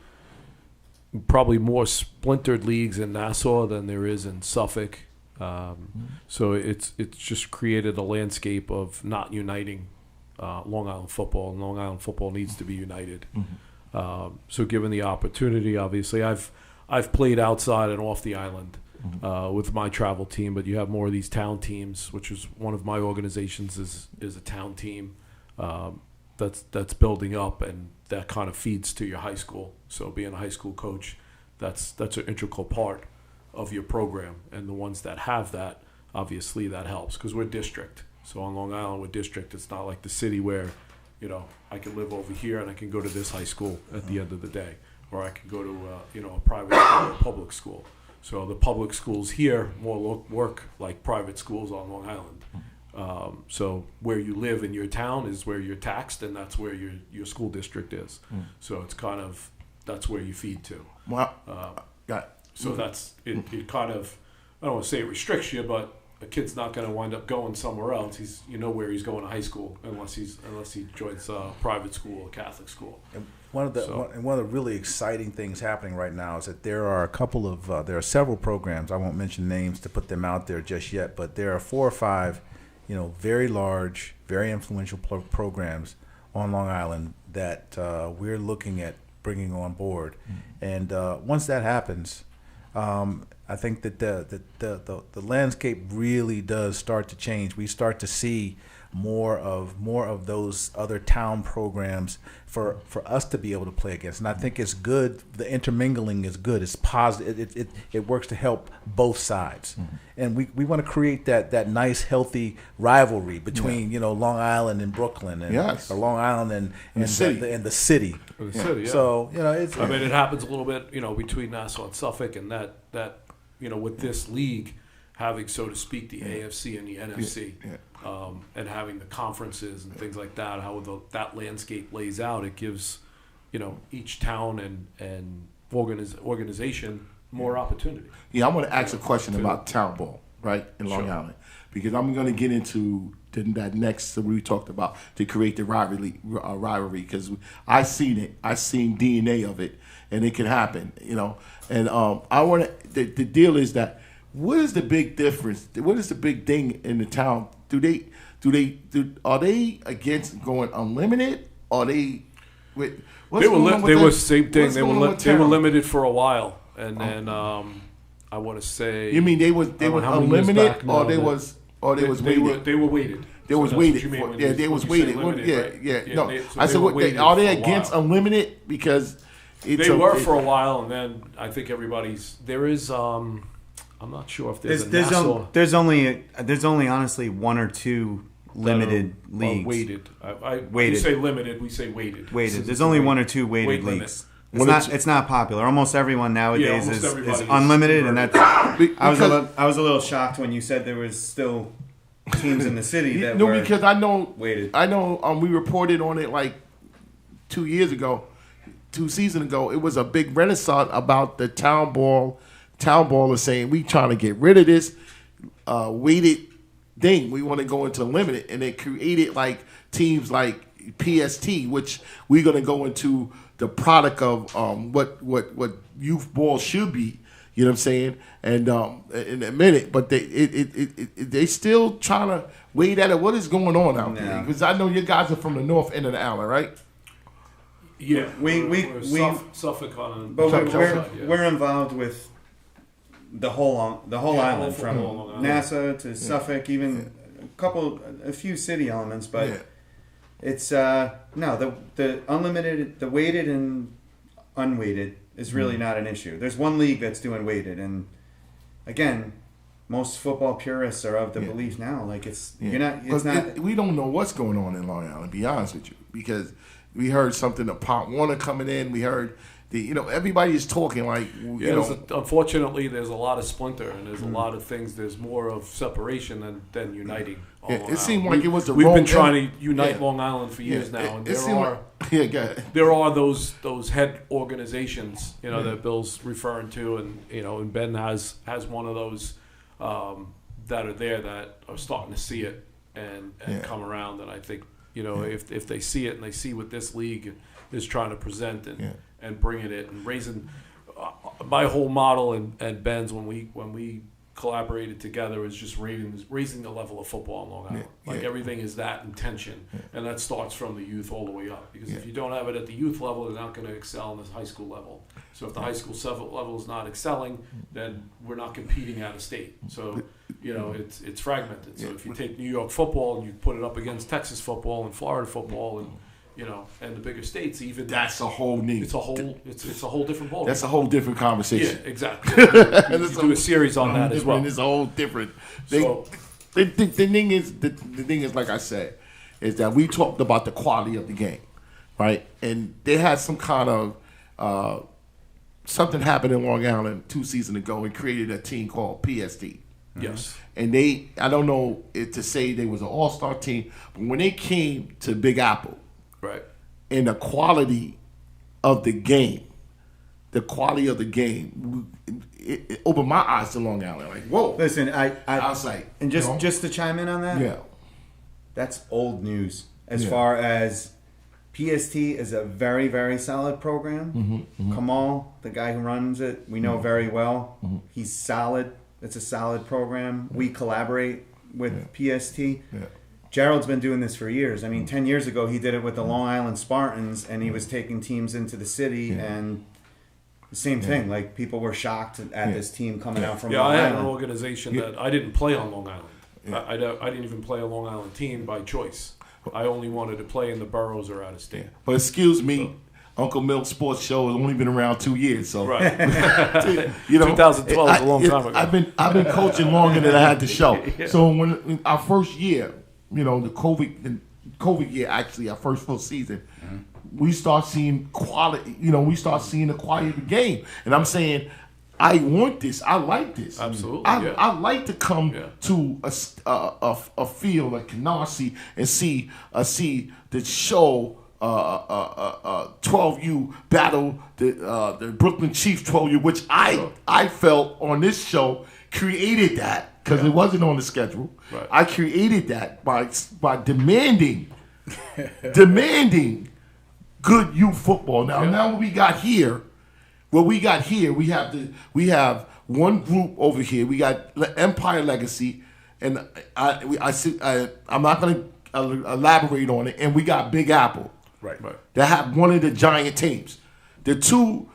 [SPEAKER 5] probably more splintered leagues in Nassau than there is in Suffolk. So it's just created a landscape of not uniting Long Island football, and Long Island football needs to be united. So given the opportunity, obviously I've played outside and off the island with my travel team, but you have more of these town teams, which is one of my organizations is a town team that's building up, and that kind of feeds to your high school. So being a high school coach, that's an integral part of your program, and the ones that have that, obviously that helps because we're district. So on Long Island, we're district. It's not like the city where, I can live over here and I can go to this high school at the end of the day, or I can go to a private school or a public school. So the public schools here more work like private schools on Long Island. So where you live in your town is where you're taxed, and that's where your school district is. So it's kind of that's where you feed to.
[SPEAKER 2] Well, got
[SPEAKER 5] So that's it. Kind of, I don't want to say it restricts you, but a kid's not going to wind up going somewhere else. Where he's going to high school unless he joins private school or Catholic school.
[SPEAKER 3] And one of the really exciting things happening right now is that there are several programs. I won't mention names to put them out there just yet, but there are 4 or 5, very large, very influential programs on Long Island that we're looking at bringing on board. And once that happens, I think that the landscape really does start to change. We start to see more of those other town programs for us to be able to play against. And I think it's good. The intermingling is good. It's positive. It works to help both sides. And we want to create that nice, healthy rivalry between Long Island and Brooklyn, and or Long Island and the city.
[SPEAKER 5] For the city, yeah.
[SPEAKER 3] So
[SPEAKER 5] it happens a little bit, between Nassau and Suffolk, and that with this league having, so to speak, the AFC and the NFC, and having the conferences and things like that, how that landscape lays out, it gives each town and organization more opportunity.
[SPEAKER 2] Yeah, I want to ask a question about town ball, right, in Long Island, because I'm going to get into that next that we talked about to create the rivalry, because I seen it, I seen DNA of it, and it can happen, And I want to. The deal is that what is the big difference? What is the big thing in the town? Are they against going unlimited? Are they with?
[SPEAKER 5] They were same thing. They were limited for a while, and then I want to say.
[SPEAKER 2] You mean they were unlimited, or they was weighted?
[SPEAKER 5] They were weighted.
[SPEAKER 2] They was weighted. They was weighted. No, I said, are they against unlimited? Because
[SPEAKER 5] they were for a while, and then I think there is. I'm not sure if
[SPEAKER 4] there's only honestly 1 or 2 limited leagues.
[SPEAKER 5] Weighted.
[SPEAKER 4] Weighted.
[SPEAKER 5] We say limited. We say weighted.
[SPEAKER 4] Weighted. There's only 1 or 2 weighted leagues. It's not popular. Almost everyone nowadays is unlimited, and that's. I was a little shocked when you said there was still teams in the city that were
[SPEAKER 2] because I know
[SPEAKER 4] weighted.
[SPEAKER 2] I know we reported on it like 2 seasons ago. It was a big renaissance about the town ball. Town ball is saying we trying to get rid of this weighted thing. We want to go into limited, and it created like teams like PST, which we're going to go into the product of what youth ball should be. You know what I'm saying? And in a minute, but they still trying to wait at it. What is going on out there? Because I know you guys are from the north end of the island, right?
[SPEAKER 5] Yeah,
[SPEAKER 4] we
[SPEAKER 5] Suffolk on,
[SPEAKER 4] but we're involved with the whole island from Nassau to Suffolk, even a few city elements, but it's the unlimited, the weighted and unweighted is really not an issue. There's one league that's doing weighted, and again, most football purists are of the belief now, like
[SPEAKER 2] we don't know what's going on in Long Island, to be honest with you, because we heard something of Pop Warner coming in, we heard everybody is talking like
[SPEAKER 5] unfortunately there's a lot of splinter, and there's a lot of things. There's more of separation than uniting.
[SPEAKER 2] It seemed like it was
[SPEAKER 5] we've been trying to unite Long Island for years now, and there are those head organizations that Bill's referring to, and Ben has one of those that are there that are starting to see it and come around, and I think if they see it and they see what this league is trying to present and bringing it and raising my whole model and Ben's when we collaborated together is just raising the level of football in Long Island. Everything is that intention, and that starts from the youth all the way up. Because if you don't have it at the youth level, they're not going to excel in the high school level. So if the high school level is not excelling, then we're not competing out of state. So it's fragmented. So if you take New York football and you put it up against Texas football and Florida football and and the bigger states, even
[SPEAKER 2] that's a whole new.
[SPEAKER 5] It's a whole different ball.
[SPEAKER 2] That's a whole different conversation.
[SPEAKER 5] Yeah, exactly. You do a series on that as well.
[SPEAKER 2] It's a whole different. The thing is, like I said, is that we talked about the quality of the game, right? And they had some kind of something happened in Long Island 2 seasons ago and created a team called PST.
[SPEAKER 5] Yes.
[SPEAKER 2] And I don't know to say they was an all-star team, but when they came to Big Apple.
[SPEAKER 5] Right.
[SPEAKER 2] And the quality of the game, the quality of the game, it opened my eyes to Long Island. Like, whoa.
[SPEAKER 4] Listen, I
[SPEAKER 2] was like,
[SPEAKER 4] and just to chime in on that,
[SPEAKER 2] yeah.
[SPEAKER 4] that's old news as
[SPEAKER 2] Yeah.
[SPEAKER 4] far as PST is a very, very solid program. Kamal, the guy who runs it, we know very well. He's solid. It's a solid program. We collaborate with PST.
[SPEAKER 2] Yeah.
[SPEAKER 4] Gerald's been doing this for years. I mean, 10 years ago, he did it with the Long Island Spartans, and he was taking teams into the city, and the same thing. Like, people were shocked at this team coming out from Long
[SPEAKER 5] I had
[SPEAKER 4] Island.
[SPEAKER 5] an organization that I didn't play on Long Island. I didn't even play a Long Island team by choice. I only wanted to play in the boroughs or out of state.
[SPEAKER 2] But excuse me, Uncle Milk Sports Show has only been around 2 years, so
[SPEAKER 5] Right.
[SPEAKER 2] 2012
[SPEAKER 5] is a long time ago.
[SPEAKER 2] I've been coaching longer than I had to show. So when our first year, the COVID year, actually our first full season, we start seeing quality. We start seeing the quality of the game, and I'm saying, I want this. I like this.
[SPEAKER 5] Absolutely,
[SPEAKER 2] I like to come
[SPEAKER 5] Yeah.
[SPEAKER 2] to a field like Canarsie and see the show. 12U battle the Brooklyn Chiefs 12U, which I felt on this show created that because it wasn't on the schedule.
[SPEAKER 5] Right.
[SPEAKER 2] I created that by demanding good youth football. Now what we got here, we have one group over here. We got Empire Legacy, and I'm not going to elaborate on it. And we got Big Apple.
[SPEAKER 3] Right.
[SPEAKER 2] That have one of the giant teams. The two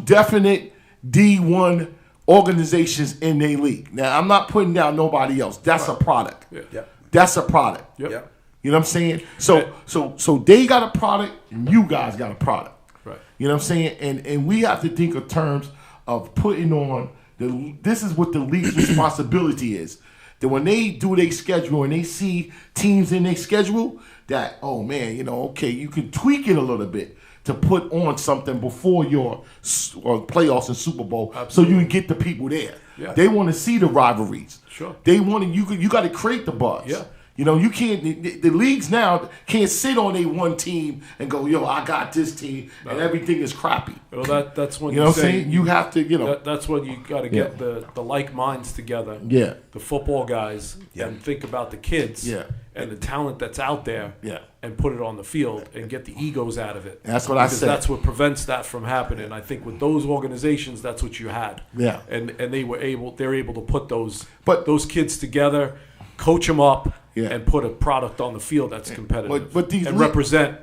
[SPEAKER 2] definite D1 organizations in their league. Now, I'm not putting down nobody else. That's a product.
[SPEAKER 5] Yeah.
[SPEAKER 3] Yep.
[SPEAKER 2] That's a product.
[SPEAKER 5] Yep.
[SPEAKER 3] Yep.
[SPEAKER 2] You know what I'm saying? So they got a product and you guys got a product.
[SPEAKER 5] Right.
[SPEAKER 2] You know what I'm saying? And we have to think of terms of putting on this is what the league's responsibility is. That when they do their schedule and they see teams in their schedule, that, oh man, okay, you can tweak it a little bit to put on something before your playoffs and Super Bowl, so you can get the people there.
[SPEAKER 5] Yeah.
[SPEAKER 2] They want to see the rivalries.
[SPEAKER 5] Sure.
[SPEAKER 2] They want to. You got to create the buzz.
[SPEAKER 5] Yeah.
[SPEAKER 2] You can't. The leagues now can't sit on a one team and go, yo, I got this team, and everything is crappy.
[SPEAKER 5] Well, that's when
[SPEAKER 2] You know what I'm saying? You have to,
[SPEAKER 5] That's when you got to get the like minds together.
[SPEAKER 2] Yeah.
[SPEAKER 5] The football guys and think about the kids.
[SPEAKER 2] Yeah.
[SPEAKER 5] And the talent that's out there.
[SPEAKER 2] Yeah.
[SPEAKER 5] And put it on the field and get the egos out of it.
[SPEAKER 2] That's what I
[SPEAKER 5] Because
[SPEAKER 2] said.
[SPEAKER 5] that's what prevents that from happening. I think with those organizations, that's what you had.
[SPEAKER 2] Yeah.
[SPEAKER 5] And they're able to put those
[SPEAKER 2] But-
[SPEAKER 5] kids together, coach them up,
[SPEAKER 2] Yeah.
[SPEAKER 5] and put a product on the field that's competitive.
[SPEAKER 2] But these
[SPEAKER 5] and
[SPEAKER 2] le-
[SPEAKER 5] represent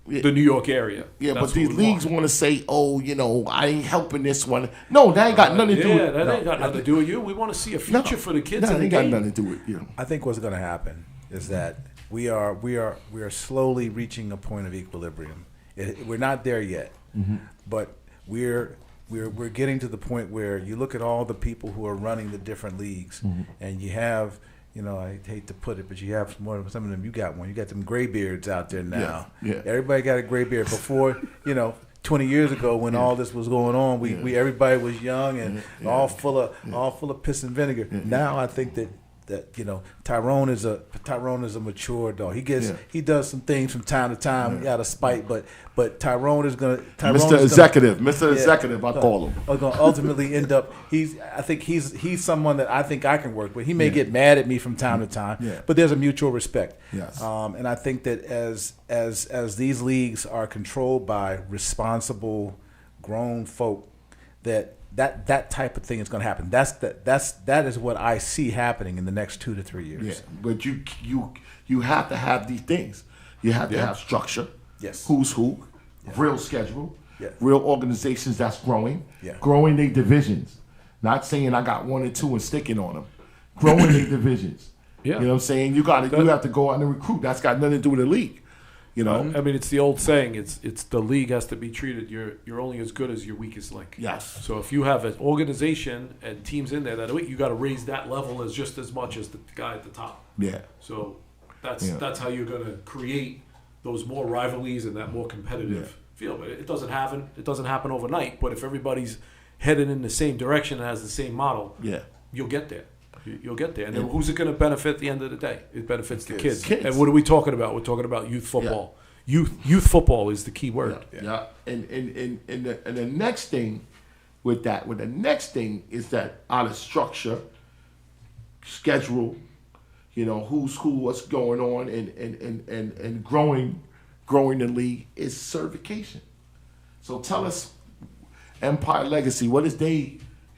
[SPEAKER 5] the New York area.
[SPEAKER 2] Yeah,
[SPEAKER 5] That's
[SPEAKER 2] but these
[SPEAKER 5] what we
[SPEAKER 2] leagues
[SPEAKER 5] want.
[SPEAKER 2] want to say, oh, I ain't helping this one. No, that ain't got nothing to do with it.
[SPEAKER 5] That ain't got nothing to do with you. We want to see a future for the kids
[SPEAKER 2] No,
[SPEAKER 5] in
[SPEAKER 2] it
[SPEAKER 5] the
[SPEAKER 2] ain't got
[SPEAKER 5] game.
[SPEAKER 2] nothing to do with you.
[SPEAKER 3] I think what's going to happen is that we are slowly reaching a point of equilibrium. We're not there yet, but we're getting to the point where you look at all the people who are running the different leagues, and you have, I hate to put it, but you have some of them. You got one. You got them gray beards out there now.
[SPEAKER 2] Yeah.
[SPEAKER 3] Everybody got a gray beard. Before, 20 years ago when all this was going on, we everybody was young and all full of piss and vinegar. Now I think that Tyrone is a mature dog. He does some things from time to time out of spite, but Tyrone is gonna
[SPEAKER 2] Mr. Executive, I call him.
[SPEAKER 3] Are gonna ultimately end up. I think he's someone that I think I can work with. He may get mad at me from time to time, but there's a mutual respect.
[SPEAKER 2] Yes.
[SPEAKER 3] And I think that as these leagues are controlled by responsible, grown folk, that type of thing is going to happen. That is what I see happening in the next 2 to 3 years.
[SPEAKER 2] Yeah, but you have to have these things. You have to have structure.
[SPEAKER 3] Yes.
[SPEAKER 2] Who's who, real schedule,
[SPEAKER 3] Yeah.
[SPEAKER 2] real organizations that's growing,
[SPEAKER 3] Yeah.
[SPEAKER 2] growing their divisions. Not saying I got 1 or 2 and sticking on them. Growing their divisions.
[SPEAKER 5] Yeah.
[SPEAKER 2] You know what I'm saying? You have to go out and recruit. That's got nothing to do with the league.
[SPEAKER 5] I mean, it's the old saying. It's the league has to be treated. You're only as good as your weakest link.
[SPEAKER 2] Yes.
[SPEAKER 5] So if you have an organization and teams in there that are weak, you got to raise that level as just as much as the guy at the top.
[SPEAKER 2] Yeah.
[SPEAKER 5] So that's how you're going to create those more rivalries and that more competitive feel. But it doesn't happen overnight. But if everybody's headed in the same direction and has the same model, you'll get there. You'll get there. And then who's it going to benefit at the end of the day? It benefits the kids.
[SPEAKER 2] Kids.
[SPEAKER 5] And what are we talking about? We're talking about youth football. youth football is the key word.
[SPEAKER 2] Yeah. And the next thing with the next thing is that out of structure, schedule, who's who, what's going on, and growing the league is certification. So tell us, Empire Legacy, what is their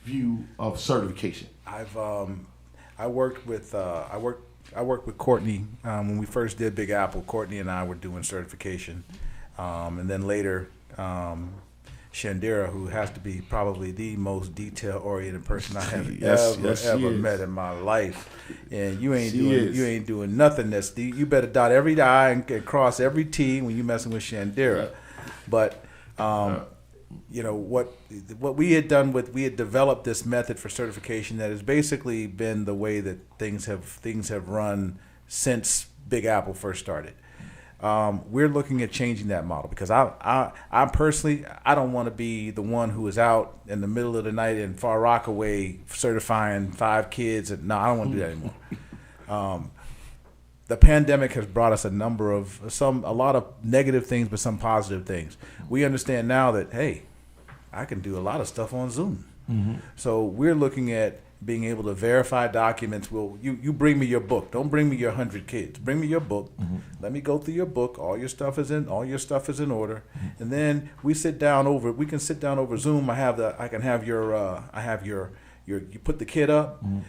[SPEAKER 2] view of certification?
[SPEAKER 3] I worked with Courtney when we first did Big Apple. Courtney and I were doing certification, and then later Shandira, who has to be probably the most detail-oriented person I have ever met in my life, and you ain't doing nothing you better dot every I and cross every T when you messing with Shandira, but. What we had done we had developed this method for certification that has basically been the way that things have run since Big Apple first started. We're looking at changing that model because I personally don't want to be the one who is out in the middle of the night in Far Rockaway certifying 5 kids. No, I don't want to do that anymore. The pandemic has brought us a lot of negative things, but some positive things. We understand now that, hey, I can do a lot of stuff on Zoom. Mm-hmm. So we're looking at being able to verify documents. Well, you bring me your book. Don't bring me your 100 kids. Bring me your book. Mm-hmm. Let me go through your book. All your stuff is in order. Mm-hmm. And then we can sit down over Zoom. You put the kid up. Mm-hmm.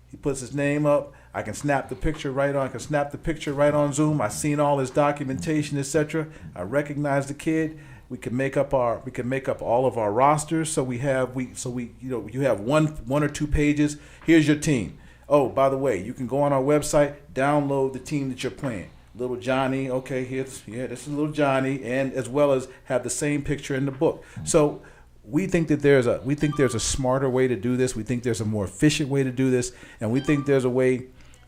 [SPEAKER 3] He puts his name up. I can snap the picture right on Zoom. I've seen all his documentation, etc. I recognize the kid. We can make up all of our rosters. So you have one or two pages. Here's your team. Oh, by the way, you can go on our website, download the team that you're playing. Little Johnny, okay, this is little Johnny, and as well as have the same picture in the book. So we think there's a smarter way to do this. We think there's a more efficient way to do this, and we think there's a way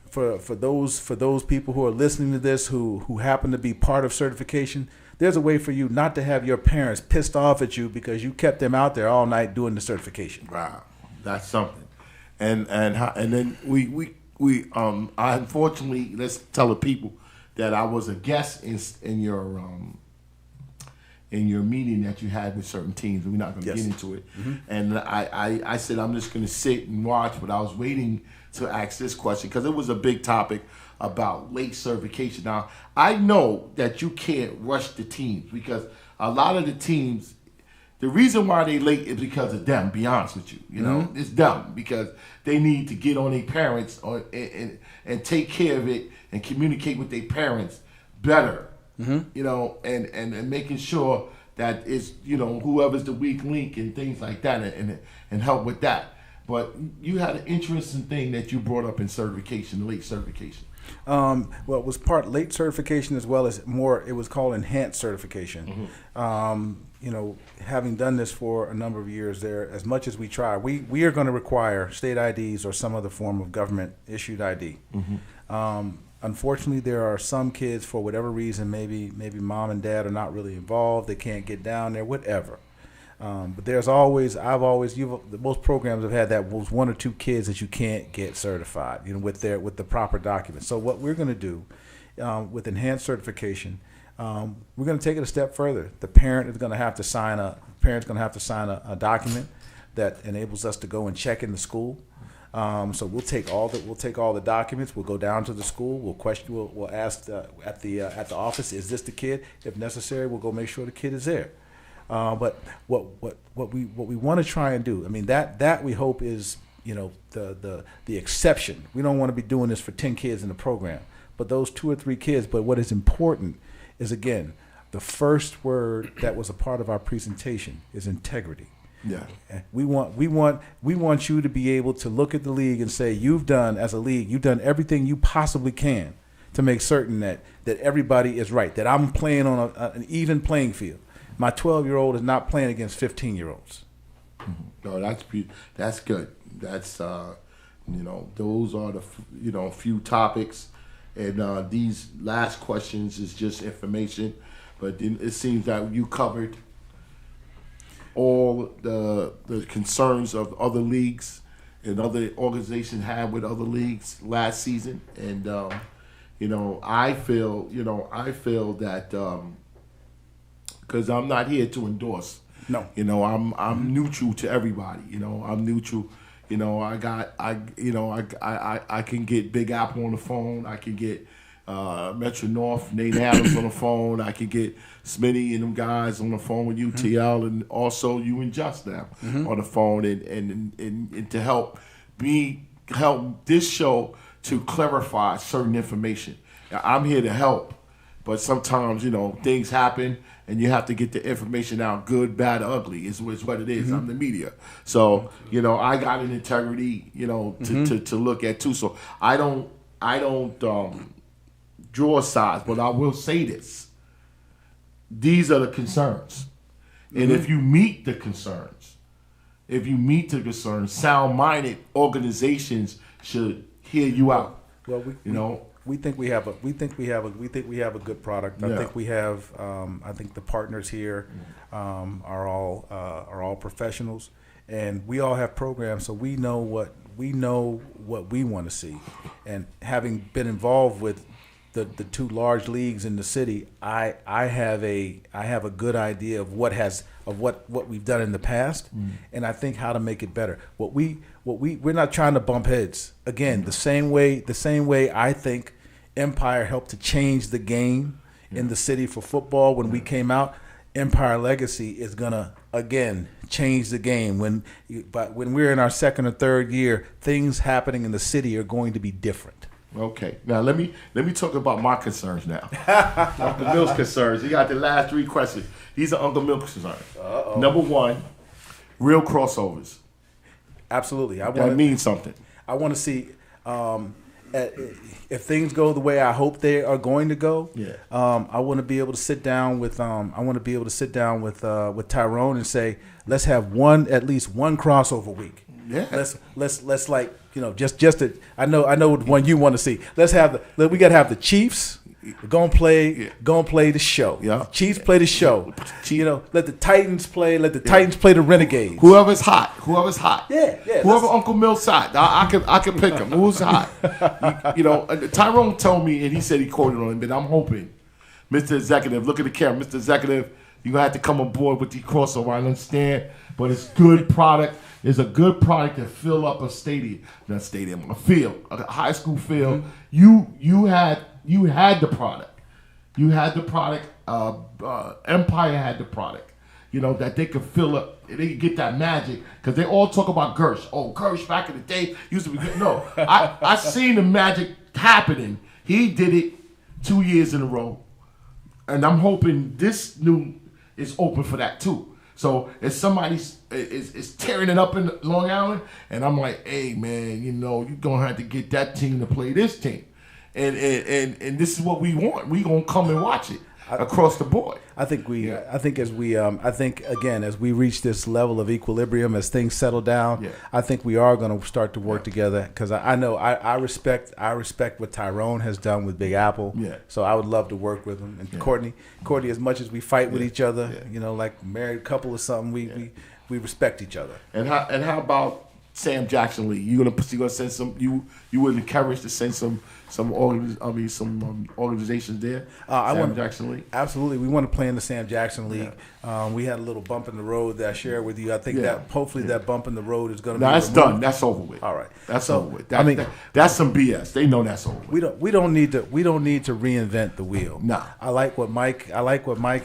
[SPEAKER 3] for those people who are listening to this who happen to be part of certification. There's a way for you not to have your parents pissed off at you because you kept them out there all night doing the certification.
[SPEAKER 2] Wow, that's something. And then we I unfortunately, let's tell the people that I was a guest in your meeting that you had with certain teams. We're not going to get into it. Mm-hmm. And I said I'm just going to sit and watch, but I was waiting to ask this question because it was a big topic about late certification. Now, I know that you can't rush the teams because a lot of the teams, the reason why they late is because of them, be honest with you. Mm-hmm. It's them because they need to get on their parents and take care of it and communicate with their parents better. Mm-hmm. And making sure that it's, whoever's the weak link and things like that and help with that. But you had an interesting thing that you brought up in certification, late certification.
[SPEAKER 3] Well, it was part late certification as well as it was called enhanced certification. Mm-hmm. Having done this for a number of years there, as much as we try, we are going to require state IDs or some other form of government issued ID. Mm-hmm. Unfortunately, there are some kids, for whatever reason, maybe mom and dad are not really involved, they can't get down there, whatever. But there's always, most programs have had that was 1 or 2 kids that you can't get certified, with the proper documents. So what we're going to do with enhanced certification, we're going to take it a step further. The parent is going to have to sign a document that enables us to go and check in the school. So we'll take all the documents. We'll go down to the school. We'll ask at the office, is this the kid? If necessary, we'll go make sure the kid is there. But what we want to try and do, that we hope is the exception. We don't want to be doing this for 10 kids in the program, but those 2 or 3 kids. But what is important is, again, the first word that was a part of our presentation is integrity.
[SPEAKER 2] Yeah,
[SPEAKER 3] we want you to be able to look at the league and say you've done everything you possibly can to make certain that everybody is right, that I'm playing on an even playing field. My 12-year-old is not playing against 15-year-olds.
[SPEAKER 2] Mm-hmm. No, that's good. That's those are the few topics, and these last questions is just information, but it seems that you covered all the concerns of other leagues and other organizations had with other leagues last season, and I feel that because I'm not here to endorse.
[SPEAKER 3] No.
[SPEAKER 2] I'm neutral to everybody. I'm neutral. I can get Big Apple on the phone. I can get Metro North, Nate Adams on the phone. I can get Smitty and them guys on the phone with UTL, and also you and Just now on the phone, and to help this show to clarify certain information. I'm here to help, but sometimes things happen. And you have to get the information out, good, bad, ugly, is what it is. I'm the media. So, I got an integrity, to look at too. So I don't draw sides, but I will say this. These are the concerns. And if you meet the concerns, sound-minded organizations should hear you out.
[SPEAKER 3] Well, we think we have a good product. I think we have. I think the partners here are all professionals, and we all have programs, so we know what we want to see. And having been involved with the two large leagues in the city, I have a good idea of what we've done in the past, and I think how to make it better. We're not trying to bump heads. Again, the same way I think Empire helped to change the game in the city for football when we came out. Empire Legacy is gonna again change the game but when we're in our second or third year, things happening in the city are going to be different.
[SPEAKER 2] Okay, now let me talk about my concerns now. Uncle Milk's concerns. He got the last 3 questions. These are Uncle Milk's concerns. Number 1, real crossovers.
[SPEAKER 3] Absolutely,
[SPEAKER 2] That means something.
[SPEAKER 3] I want to see if things go the way I hope they are going to go.
[SPEAKER 2] Yeah.
[SPEAKER 3] I want to be able to sit down with with Tyrone and say, let's have at least one crossover week.
[SPEAKER 2] Yeah.
[SPEAKER 3] Let's like I know what one you want to see. We got to have the Chiefs. Gonna play the show.
[SPEAKER 2] Yeah.
[SPEAKER 3] Chiefs play the show. Let the Titans play. Let the Titans play the Renegades.
[SPEAKER 2] Whoever's hot.
[SPEAKER 3] Yeah.
[SPEAKER 2] Whoever Uncle Milk's hot. I can pick him. Who's hot? Tyrone told me, and he said he quoted on him, but I'm hoping, Mr. Executive, look at the camera, Mr. Executive, you're gonna have to come aboard with the crossover. I understand, but it's good product. It's a good product to fill up a field, a high school field. You had the product. Empire had the product. That they could fill up. They could get that magic because they all talk about Gersh. Oh, Gersh back in the day used to be good. No, I seen the magic happening. He did it 2 years in a row, and I'm hoping this new is open for that too. So if somebody is tearing it up in Long Island, and I'm like, hey man, you're gonna have to get that team to play this team, and this is what we want. We gonna come and watch it across the board.
[SPEAKER 3] I think as we reach this level of equilibrium, as things settle down, I think we are going to start to work together because I know I respect what Tyrone has done with Big Apple.
[SPEAKER 2] Yeah.
[SPEAKER 3] So I would love to work with him and Courtney. As much as we fight with each other, like married couple or something, we respect each other.
[SPEAKER 2] And how about Sam Jackson Lee? You gonna send some? You would encourage to send some organizations there. Jackson League.
[SPEAKER 3] Absolutely, we want to play in the Sam Jackson League. Yeah. We had a little bump in the road that I shared with you. I think that hopefully that bump in the road is going to be
[SPEAKER 2] that's
[SPEAKER 3] removed.
[SPEAKER 2] Done. That's over with.
[SPEAKER 3] All right,
[SPEAKER 2] that's over with. That's some BS. They know that's over with.
[SPEAKER 3] We don't need to reinvent the wheel.
[SPEAKER 2] No.
[SPEAKER 3] I like what Mike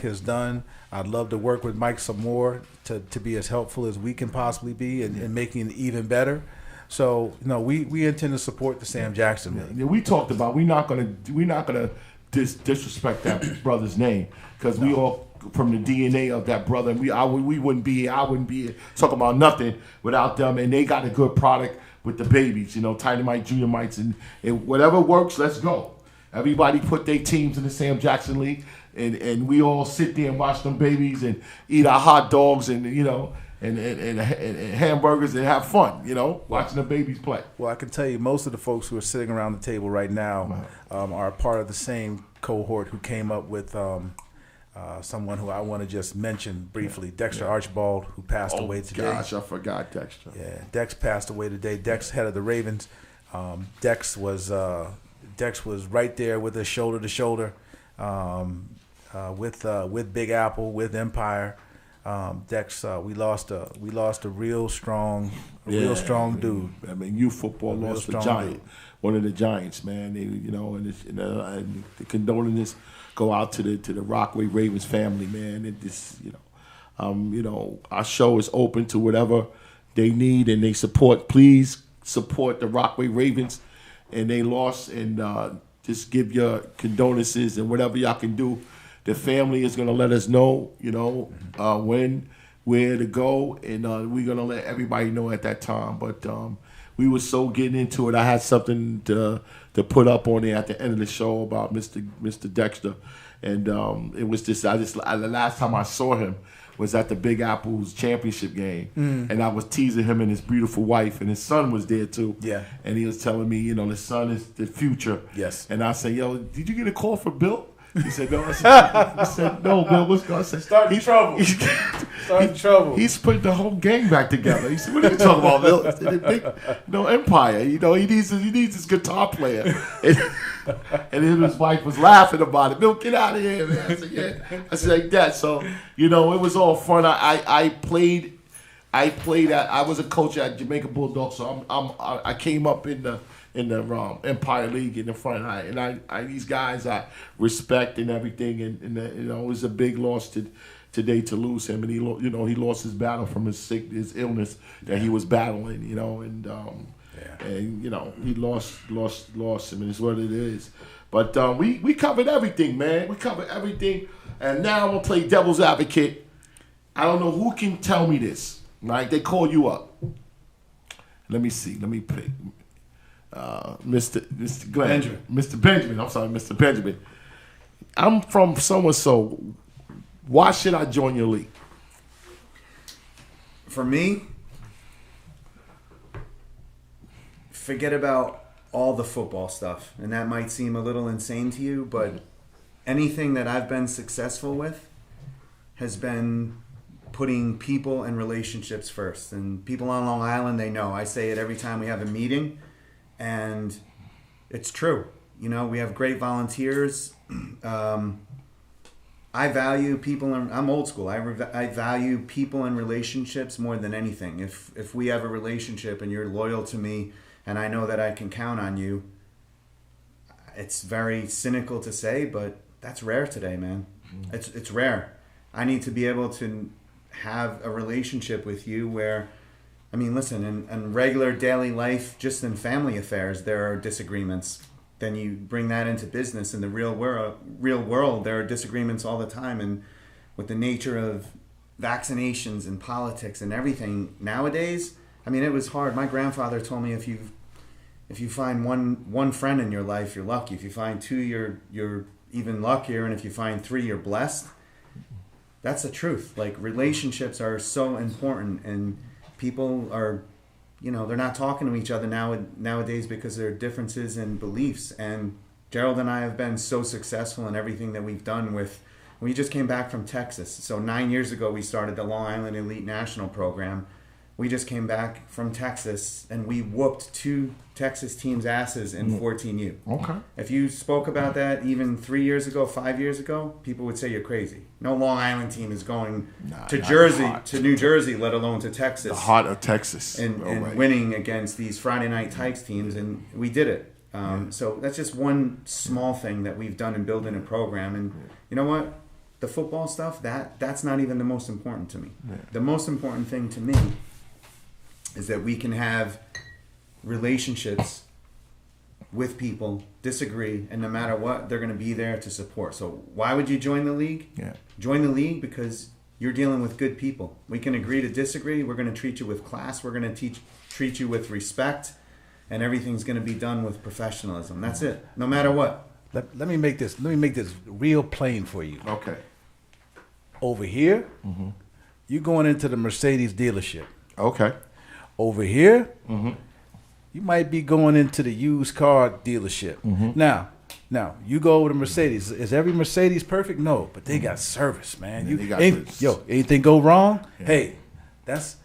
[SPEAKER 3] has done. I'd love to work with Mike some more to be as helpful as we can possibly be in making it even better. So we intend to support the Sam Jackson League.
[SPEAKER 2] Yeah, we talked about we're not gonna disrespect that brother's name because we all from the DNA of that brother. We wouldn't be here. I wouldn't be here talking about nothing without them. And they got a good product with the babies. Tiny Mike, Junior Mites, and whatever works. Let's go. Everybody put their teams in the Sam Jackson League, and we all sit there and watch them babies and eat our hot dogs and and hamburgers and have fun, watching the babies play.
[SPEAKER 3] Well, I can tell you most of the folks who are sitting around the table right now are part of the same cohort who came up with someone who I want to just mention briefly, Dexter Archbald, who passed away today.
[SPEAKER 2] Gosh, I forgot Dexter.
[SPEAKER 3] Yeah, Dex passed away today. Dex, head of the Ravens. Dex was Dex was right there with us shoulder to shoulder with Big Apple, with Empire. Dex, we lost a real strong dude.
[SPEAKER 2] I mean, youth football
[SPEAKER 3] Real
[SPEAKER 2] lost the
[SPEAKER 3] strong
[SPEAKER 2] giant,
[SPEAKER 3] dude.
[SPEAKER 2] one of the giants, man. They, and the condolences go out to the Rockaway Ravens family, man. It just, our show is open to whatever they need and they support. Please support the Rockaway Ravens, and they lost, and just give your condolences and whatever y'all can do. The family is gonna let us know, when, where to go, and we're gonna let everybody know at that time. But we were so getting into it. I had something to put up on there at the end of the show about Mr. Dexter, and it was just the last time I saw him was at the Big Apple's championship game, and I was teasing him and his beautiful wife, and his son was there too.
[SPEAKER 3] Yeah.
[SPEAKER 2] And he was telling me, the son is the future.
[SPEAKER 3] Yes.
[SPEAKER 2] And I said, yo, did you get a call from Bill? He said, no. He said, no, Bill, what's going on? I said,
[SPEAKER 3] Starting trouble. Starting trouble.
[SPEAKER 2] He's putting the whole gang back together. He said, what are you talking about, Bill? I said, the big, Empire. He needs his guitar player. And his wife was laughing about it. Bill, get out of here, man. I said, yeah. I said, like that. So, it was all fun. I played I was a coach at Jamaica Bulldogs, so I came up in the Empire League in the front high, and I these guys I respect and everything, and it was a big loss today to lose him, and he he lost his battle from his illness that he was battling, and he lost him, and it's what it is. But we covered everything, man. We covered everything, and now I'm gonna play devil's advocate. I don't know who can tell me this, right? They call you up. Let me see. Let me pick. Mr. Glenn,
[SPEAKER 3] Benjamin.
[SPEAKER 2] Mr. Benjamin. I'm sorry, Mr. Benjamin. I'm from so. Why should I join your league?
[SPEAKER 4] For me, forget about all the football stuff, and that might seem a little insane to you, but anything that I've been successful with has been putting people and relationships first. And people on Long Island, they know. I say it every time we have a meeting. And it's true. We have great volunteers. I value people. I'm old school. I value people and relationships more than anything. If we have a relationship and you're loyal to me and I know that I can count on you, it's very cynical to say, but that's rare today, man. It's rare. I need to be able to have a relationship with you where, listen, in regular daily life, just in family affairs, there are disagreements. Then you bring that into business. In the real world, there are disagreements all the time. And with the nature of vaccinations and politics and everything nowadays, it was hard. My grandfather told me if you find one friend in your life, you're lucky. If you find two, you're even luckier. And if you find three, you're blessed. That's the truth. Like, relationships are so important, and people are, they're not talking to each other nowadays because there are differences in beliefs. And Gerald and I have been so successful in everything that we've done we just came back from Texas. So 9 years ago, we started the Long Island Elite National Program. We just came back from Texas, and we whooped 2 Texas teams' asses in 14U.
[SPEAKER 2] Okay.
[SPEAKER 4] If you spoke about that even 3 years ago, 5 years ago, people would say you're crazy. No Long Island team is going to New Jersey, let alone to Texas.
[SPEAKER 2] The heart of Texas.
[SPEAKER 4] And winning against these Friday Night Tykes teams, and we did it. So that's just one small thing that we've done in building a program. And you know what? The football stuff, that's not even the most important to me. Yeah. The most important thing to me is that we can have relationships with people, disagree, and no matter what, they're going to be there to support. So why would you join the league?
[SPEAKER 2] Yeah.
[SPEAKER 4] Join the league because you're dealing with good people. We can agree to disagree. We're going to treat you with class. We're going to treat you with respect, and everything's going to be done with professionalism. That's it. No matter what.
[SPEAKER 3] Let me make this real plain for you.
[SPEAKER 2] Okay.
[SPEAKER 3] Over here, you're going into the Mercedes dealership.
[SPEAKER 2] Okay.
[SPEAKER 3] Over here, you might be going into the used car dealership. Now, you go over to Mercedes. Is every Mercedes perfect? No, but they got service, man. Anything go wrong? Yeah. Hey, this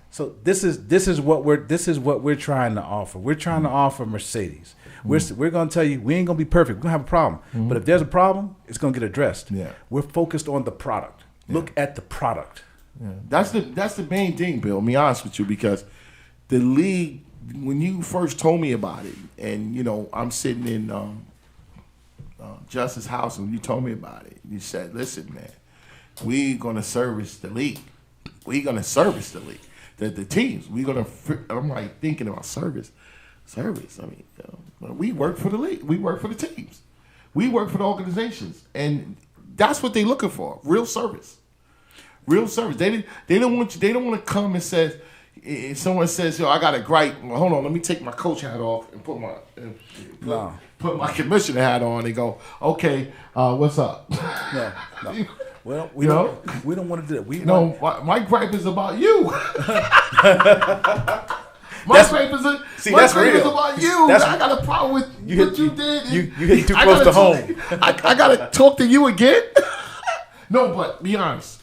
[SPEAKER 3] is what we're trying to offer. We're trying to offer Mercedes. We're going to tell you we ain't going to be perfect. We're going to have a problem. But if there's a problem, it's going to get addressed.
[SPEAKER 2] Yeah.
[SPEAKER 3] We're focused on the product. Look at the product.
[SPEAKER 2] Yeah. That's the main thing, Bill. I'll be honest with you, because the league, when you first told me about it, and I'm sitting in Justice's house, and you told me about it, you said, "Listen, man, we're gonna service the league. We're gonna service the league, the teams. We're gonna." I'm like thinking about service. I mean, we work for the league. We work for the teams. We work for the organizations, and that's what they're looking for: real service. Real service. They don't want you. They don't want to come and say, if someone says, "Yo, I got a gripe." Well, hold on, let me take my coach hat off and put my commissioner hat on and go, "Okay, what's up?"
[SPEAKER 3] No. Well, we don't want to do that.
[SPEAKER 2] My gripe is about you.
[SPEAKER 3] That's
[SPEAKER 2] gripe is
[SPEAKER 3] real.
[SPEAKER 2] about you. I got a problem with what you did.
[SPEAKER 3] You hit too close to home.
[SPEAKER 2] I gotta talk to you again. No, but be honest.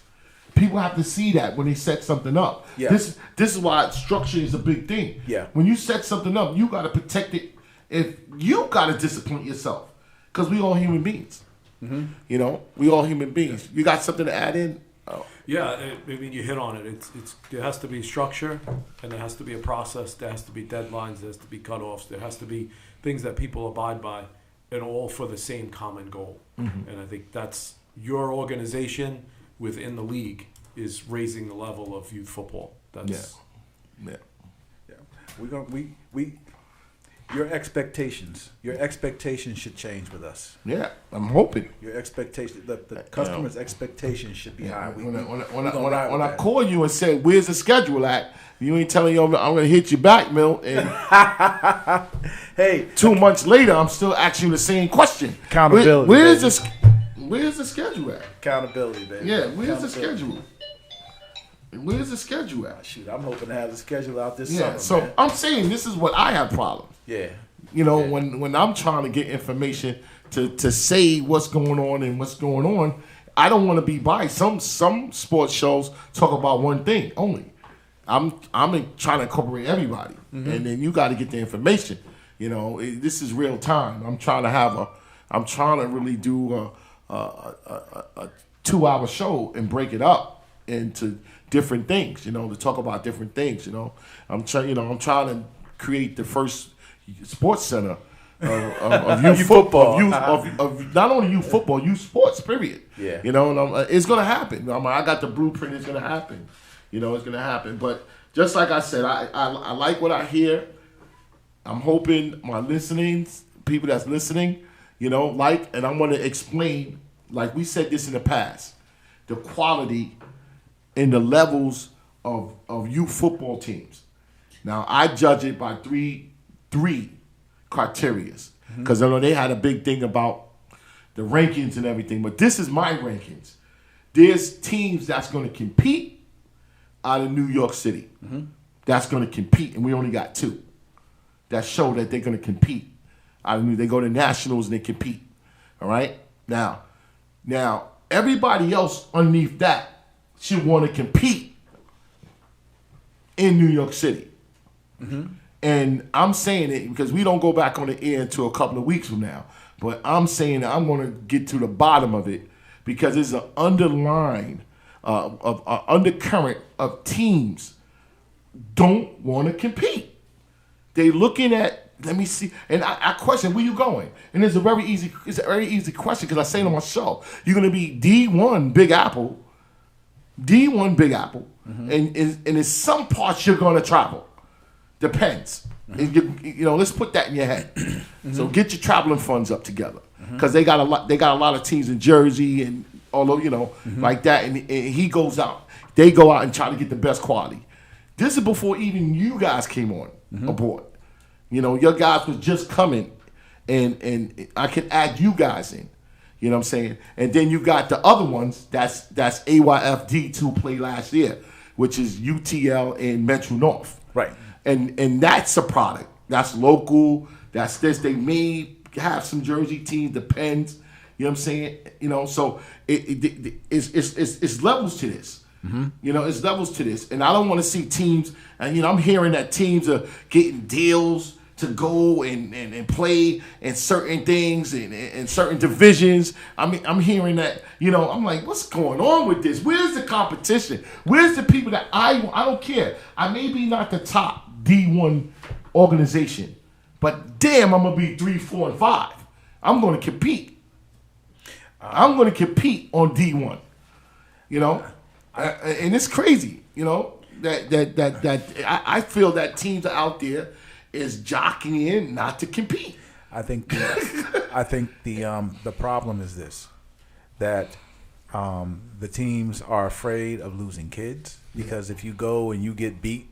[SPEAKER 2] People have to see that when they set something up.
[SPEAKER 3] Yeah.
[SPEAKER 2] This is why structure is a big thing.
[SPEAKER 3] Yeah.
[SPEAKER 2] When you set something up, you got to protect it. If you got to discipline yourself, because we all human beings. Mm-hmm. We all human beings. You got something to add in? Oh.
[SPEAKER 5] Yeah, I mean, you hit on it. It's there has to be structure, and there has to be a process. There has to be deadlines. There has to be cutoffs. There has to be things that people abide by, and all for the same common goal. Mm-hmm. And I think that's your organization within the league is raising the level of youth football. That's
[SPEAKER 3] yeah. Your expectations should change with us.
[SPEAKER 2] Yeah, I'm hoping.
[SPEAKER 3] Your expectations, the customer's expectations should be high.
[SPEAKER 2] When I call you and say, "Where's the schedule at?" You ain't telling you I'm going to hit you back, Milt. And
[SPEAKER 3] hey,
[SPEAKER 2] 2 months later, I'm still asking you the same question.
[SPEAKER 3] Accountability.
[SPEAKER 2] Where's the schedule at?
[SPEAKER 3] Accountability, baby.
[SPEAKER 2] Yeah, where's the schedule? Where's the schedule at?
[SPEAKER 3] Shoot, I'm hoping to have the schedule out this
[SPEAKER 2] summer.
[SPEAKER 3] So
[SPEAKER 2] man. I'm saying this is what I have problems.
[SPEAKER 3] Yeah.
[SPEAKER 2] When I'm trying to get information to say what's going on and what's going on, I don't want to be biased. Some sports shows talk about one thing only. I'm trying to incorporate everybody, and then you got to get the information. This is real time. I'm trying to really do a 2-hour show and break it up into different things, to talk about different things. I'm trying to create the first sports center of youth football, of not only youth football, youth sports. Period.
[SPEAKER 3] Yeah.
[SPEAKER 2] And it's gonna happen. I got the blueprint. It's gonna happen. It's gonna happen. But just like I said, I like what I hear. I'm hoping my people that's listening, and I'm going to explain, like we said this in the past, the quality and the levels of youth football teams. Now, I judge it by three criteria, because I know they had a big thing about the rankings and everything, but this is my rankings. There's teams that's going to compete out of New York City. That's going to compete, and we only got 2 that show that they're going to compete. They go to nationals and they compete. All right? Now, everybody else underneath that should want to compete in New York City. And I'm saying it because we don't go back on the air until a couple of weeks from now. But I'm saying that I'm going to get to the bottom of it, because there's an underlying undercurrent of teams don't want to compete. They looking at, let me see, and I question, where you going? And it's a very easy question, because I say it on my show. You're going to be D1 Big Apple, and in some parts you're going to travel. Depends. Let's put that in your head. So get your traveling funds up together, because they got a lot of teams in Jersey and all over, like that. And he goes out. They go out and try to get the best quality. This is before even you guys came on aboard. Your guys was just coming, and I can add you guys in. You know what I'm saying? And then you got the other ones. That's AYF D2 play last year, which is UTL and Metro North.
[SPEAKER 3] Right.
[SPEAKER 2] And that's a product. That's local. That's this. They may have some Jersey teams. Depends. You know what I'm saying? So it's levels to this. It's levels to this. And I don't want to see teams, and I'm hearing that teams are getting deals to go and play in certain things and certain divisions. I mean, I'm hearing that, I'm like, what's going on with this? Where's the competition? Where's the people that I don't care. I may be not the top D1 organization, but damn, I'm going to be 3, 4, and 5. I'm going to compete. I'm going to compete on D1, and it's crazy, that I feel that teams out there is jockeying not to compete.
[SPEAKER 3] I think the problem is this, that the teams are afraid of losing kids, because if you go and you get beat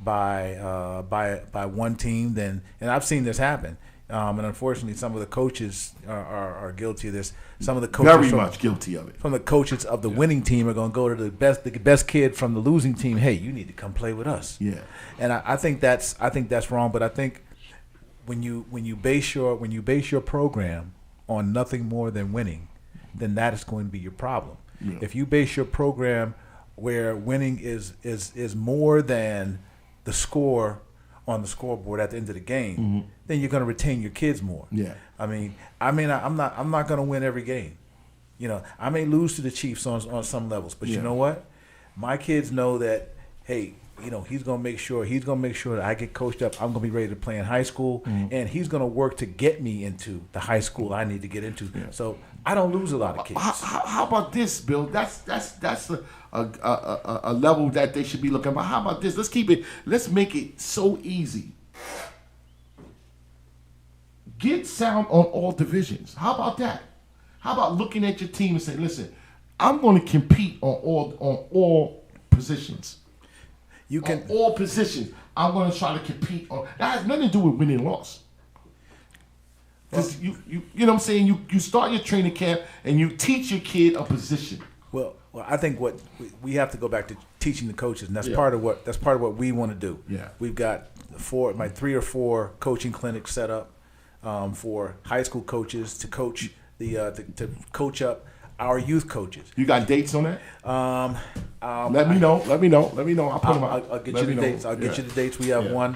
[SPEAKER 3] by one team, then, and I've seen this happen. And unfortunately, some of the coaches are guilty of this. Some of the coaches
[SPEAKER 2] very much guilty of it.
[SPEAKER 3] From the coaches of the winning team are going to go to the best kid from the losing team. Hey, you need to come play with us.
[SPEAKER 2] Yeah,
[SPEAKER 3] and I think that's wrong. But I think when you base your program on nothing more than winning, then that is going to be your problem. Yeah. If you base your program where winning is more than the score on the scoreboard at the end of the game, then you're going to retain your kids more.
[SPEAKER 2] Yeah.
[SPEAKER 3] I'm not going to win every game. I may lose to the Chiefs on some levels, but you know what? My kids know that, hey, he's going to make sure that I get coached up. I'm going to be ready to play in high school, and he's going to work to get me into the high school I need to get into. Yeah. So I don't lose a lot of kids.
[SPEAKER 2] How about this, Bill? That's a level that they should be looking at. But how about this? Let's make it so easy. Get sound on all divisions. How about that? How about looking at your team and saying, listen, I'm going to compete on all positions.
[SPEAKER 3] You can
[SPEAKER 2] on all positions. I'm going to try to compete on. That has nothing to do with winning and loss. Because you know what I'm saying. You start your training camp and you teach your kid a position.
[SPEAKER 3] Well, I think what we have to go back to teaching the coaches, and that's part of what we want to do.
[SPEAKER 2] Yeah,
[SPEAKER 3] we've got 3 or 4 coaching clinics set up for high school coaches to coach to coach up our youth coaches.
[SPEAKER 2] You got dates on that? Let me know. I'll put them out.
[SPEAKER 3] I'll get you the dates. I'll get you the dates. We have one.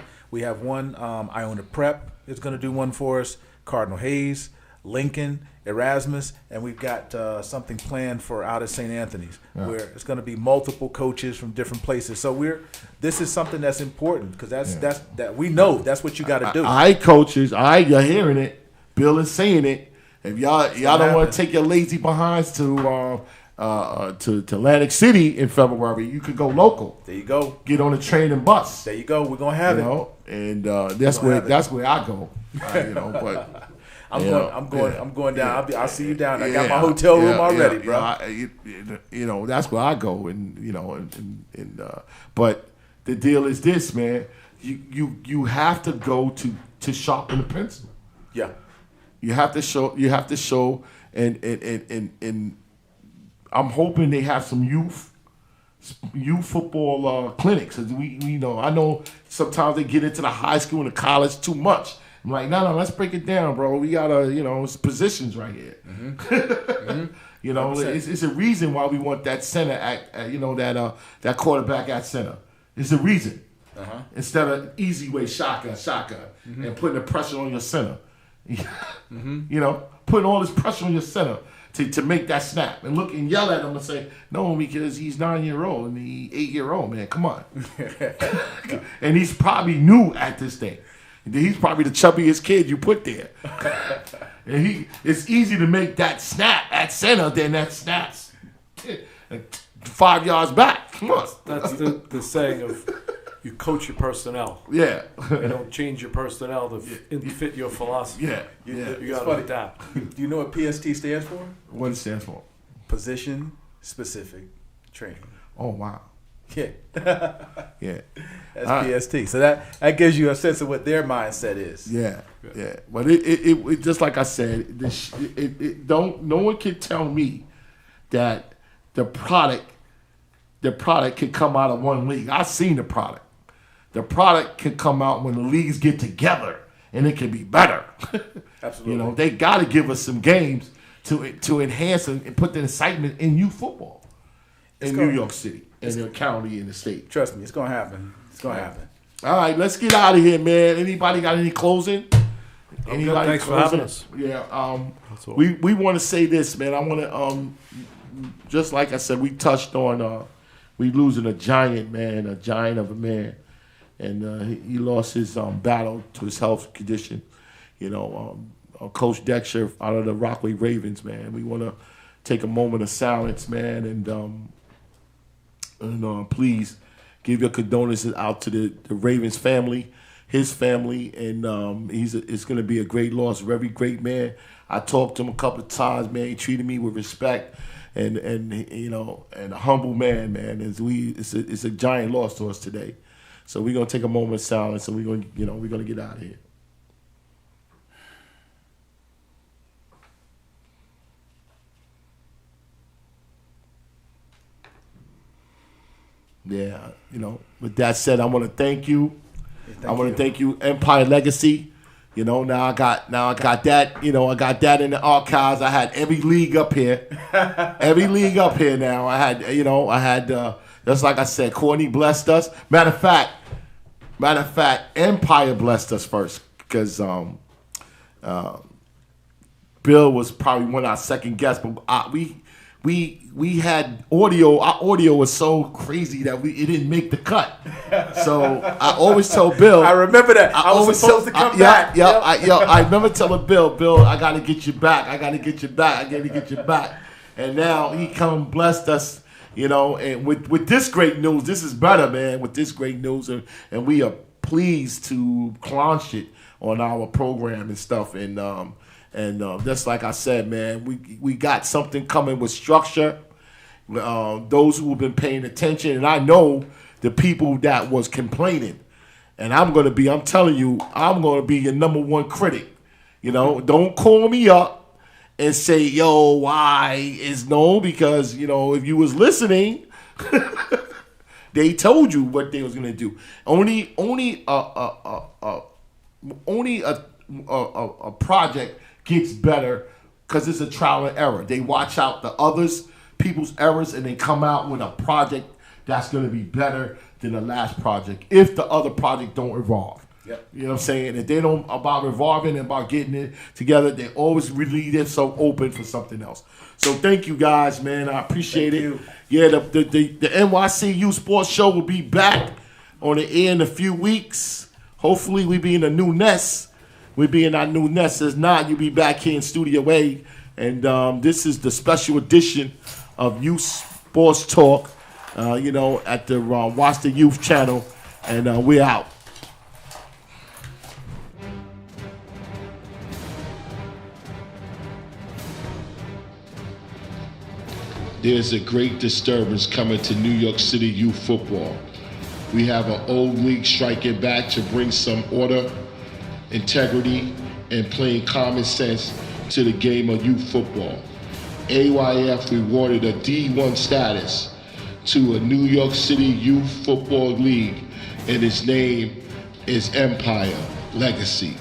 [SPEAKER 3] Iona Prep is going to do one for us. Cardinal Hayes, Lincoln, Erasmus, and we've got something planned for out at St. Anthony's, where it's going to be multiple coaches from different places. So this is something that's important, because that we know that's what you got to do.
[SPEAKER 2] Coaches, you're hearing it. Bill is saying it. If y'all don't want to take your lazy behinds to Atlantic City in February, you could go local.
[SPEAKER 3] There you go.
[SPEAKER 2] Get on a train and bus.
[SPEAKER 3] There you go. We're gonna have it.
[SPEAKER 2] And that's where I go. But
[SPEAKER 3] I'm going down. I'll see you down. I got my hotel room already, bro.
[SPEAKER 2] That's where I go, but the deal is this, man. You have to go to sharpen the pencil.
[SPEAKER 3] Yeah.
[SPEAKER 2] You have to show, and I'm hoping they have some youth football clinics. I know sometimes they get into the high school and the college too much. I'm like, no, let's break it down, bro. We gotta, it's positions right here. It's a reason why we want that center that quarterback at center. It's a reason. Instead of easy way shotgun, and putting the pressure on your center. Putting all this pressure on your center to make that snap and look and yell at him and say, no, because he's 9-year-old and he's 8-year-old, man. Come on. And he's probably new at this thing. He's probably the chubbiest kid you put there. And it's easy to make that snap at center than that snaps 5 yards back. Come on.
[SPEAKER 5] That's the saying of you coach your personnel.
[SPEAKER 2] Yeah.
[SPEAKER 5] You don't change your personnel to fit your philosophy.
[SPEAKER 2] Yeah.
[SPEAKER 5] You got to adapt.
[SPEAKER 3] Do you know what PST stands for?
[SPEAKER 2] What it stands for?
[SPEAKER 3] Position Specific Training.
[SPEAKER 2] Oh, wow.
[SPEAKER 3] Yeah.
[SPEAKER 2] Yeah.
[SPEAKER 3] That's PST. So that gives you a sense of what their mindset is.
[SPEAKER 2] Yeah. But it just like I said, no one can tell me that the product can come out of one league. I've seen the product. The product can come out when the leagues get together, and it can be better.
[SPEAKER 3] Absolutely.
[SPEAKER 2] They got to give us some games to enhance and put the excitement in youth football in New York City, in the county, in the state.
[SPEAKER 3] Trust me, it's going to happen. It's going to happen.
[SPEAKER 2] All right, let's get out of here, man. Anybody got any closing? Anybody
[SPEAKER 5] Thanks for having us.
[SPEAKER 2] Yeah.
[SPEAKER 5] That's all.
[SPEAKER 2] We want to say this, man. I want to just like I said, we touched on we losing a giant, man, a giant of a man, and he lost his battle to his health condition. You know, Coach Dexter out of the Rockaway Ravens, man. We want to take a moment of silence, man, and please give your condolences out to the Ravens family, his family, and it's going to be a great loss. Very great man. I talked to him a couple of times, man. He treated me with respect, and you know, and a humble man, man. It's a giant loss to us today. So we're gonna take a moment of silence, and we're gonna get out of here. Yeah, you know. With that said, I want to thank you. I want to thank you, Empire Legacy. You know, now I got that. You know, I got that in the archives. I had every league up here. Every league up here now. I had just like I said, Courtney blessed us. Matter of fact, Empire blessed us first because Bill was probably one of our second guests, but we had audio. Our audio was so crazy that it didn't make the cut. So I always tell Bill.
[SPEAKER 3] I remember that. I was supposed to come back.
[SPEAKER 2] I remember telling Bill, I got to get you back. I got to get you back. And now he come and blessed us, you know, and with this great news. This is better, man, with this great news. And we are pleased to launch it on our program and stuff. And just like I said, man, we got something coming with structure. Those who have been paying attention, and I know the people that was complaining, and I'm telling you, I'm going to be your number one critic. You know, don't call me up and say, yo, why is no? Because, you know, if you was listening, they told you what they was going to do. Only a project gets better because it's a trial and error. They watch out the people's errors, and they come out with a project that's going to be better than the last project if the other project don't evolve.
[SPEAKER 3] Yep.
[SPEAKER 2] You know what I'm saying? If they don't about revolving and about getting it together, they always leave themselves open for something else. So thank you guys, man. I appreciate it. Yeah, the NYCU Sports Show will be back on the air in a few weeks. Hopefully we be in a new nest. We be in our new nest. If not, you'll be back here in Studio A. And this is the special edition of Youth Sports Talk, you know, at the Watch the Youth channel. And we're out.
[SPEAKER 1] There's a great disturbance coming to New York City youth football. We have an old league striking back to bring some order, integrity, and playing common sense to the game of youth football. AYF rewarded a D1 status to a New York City Youth Football League, and its name is Empire Legacy.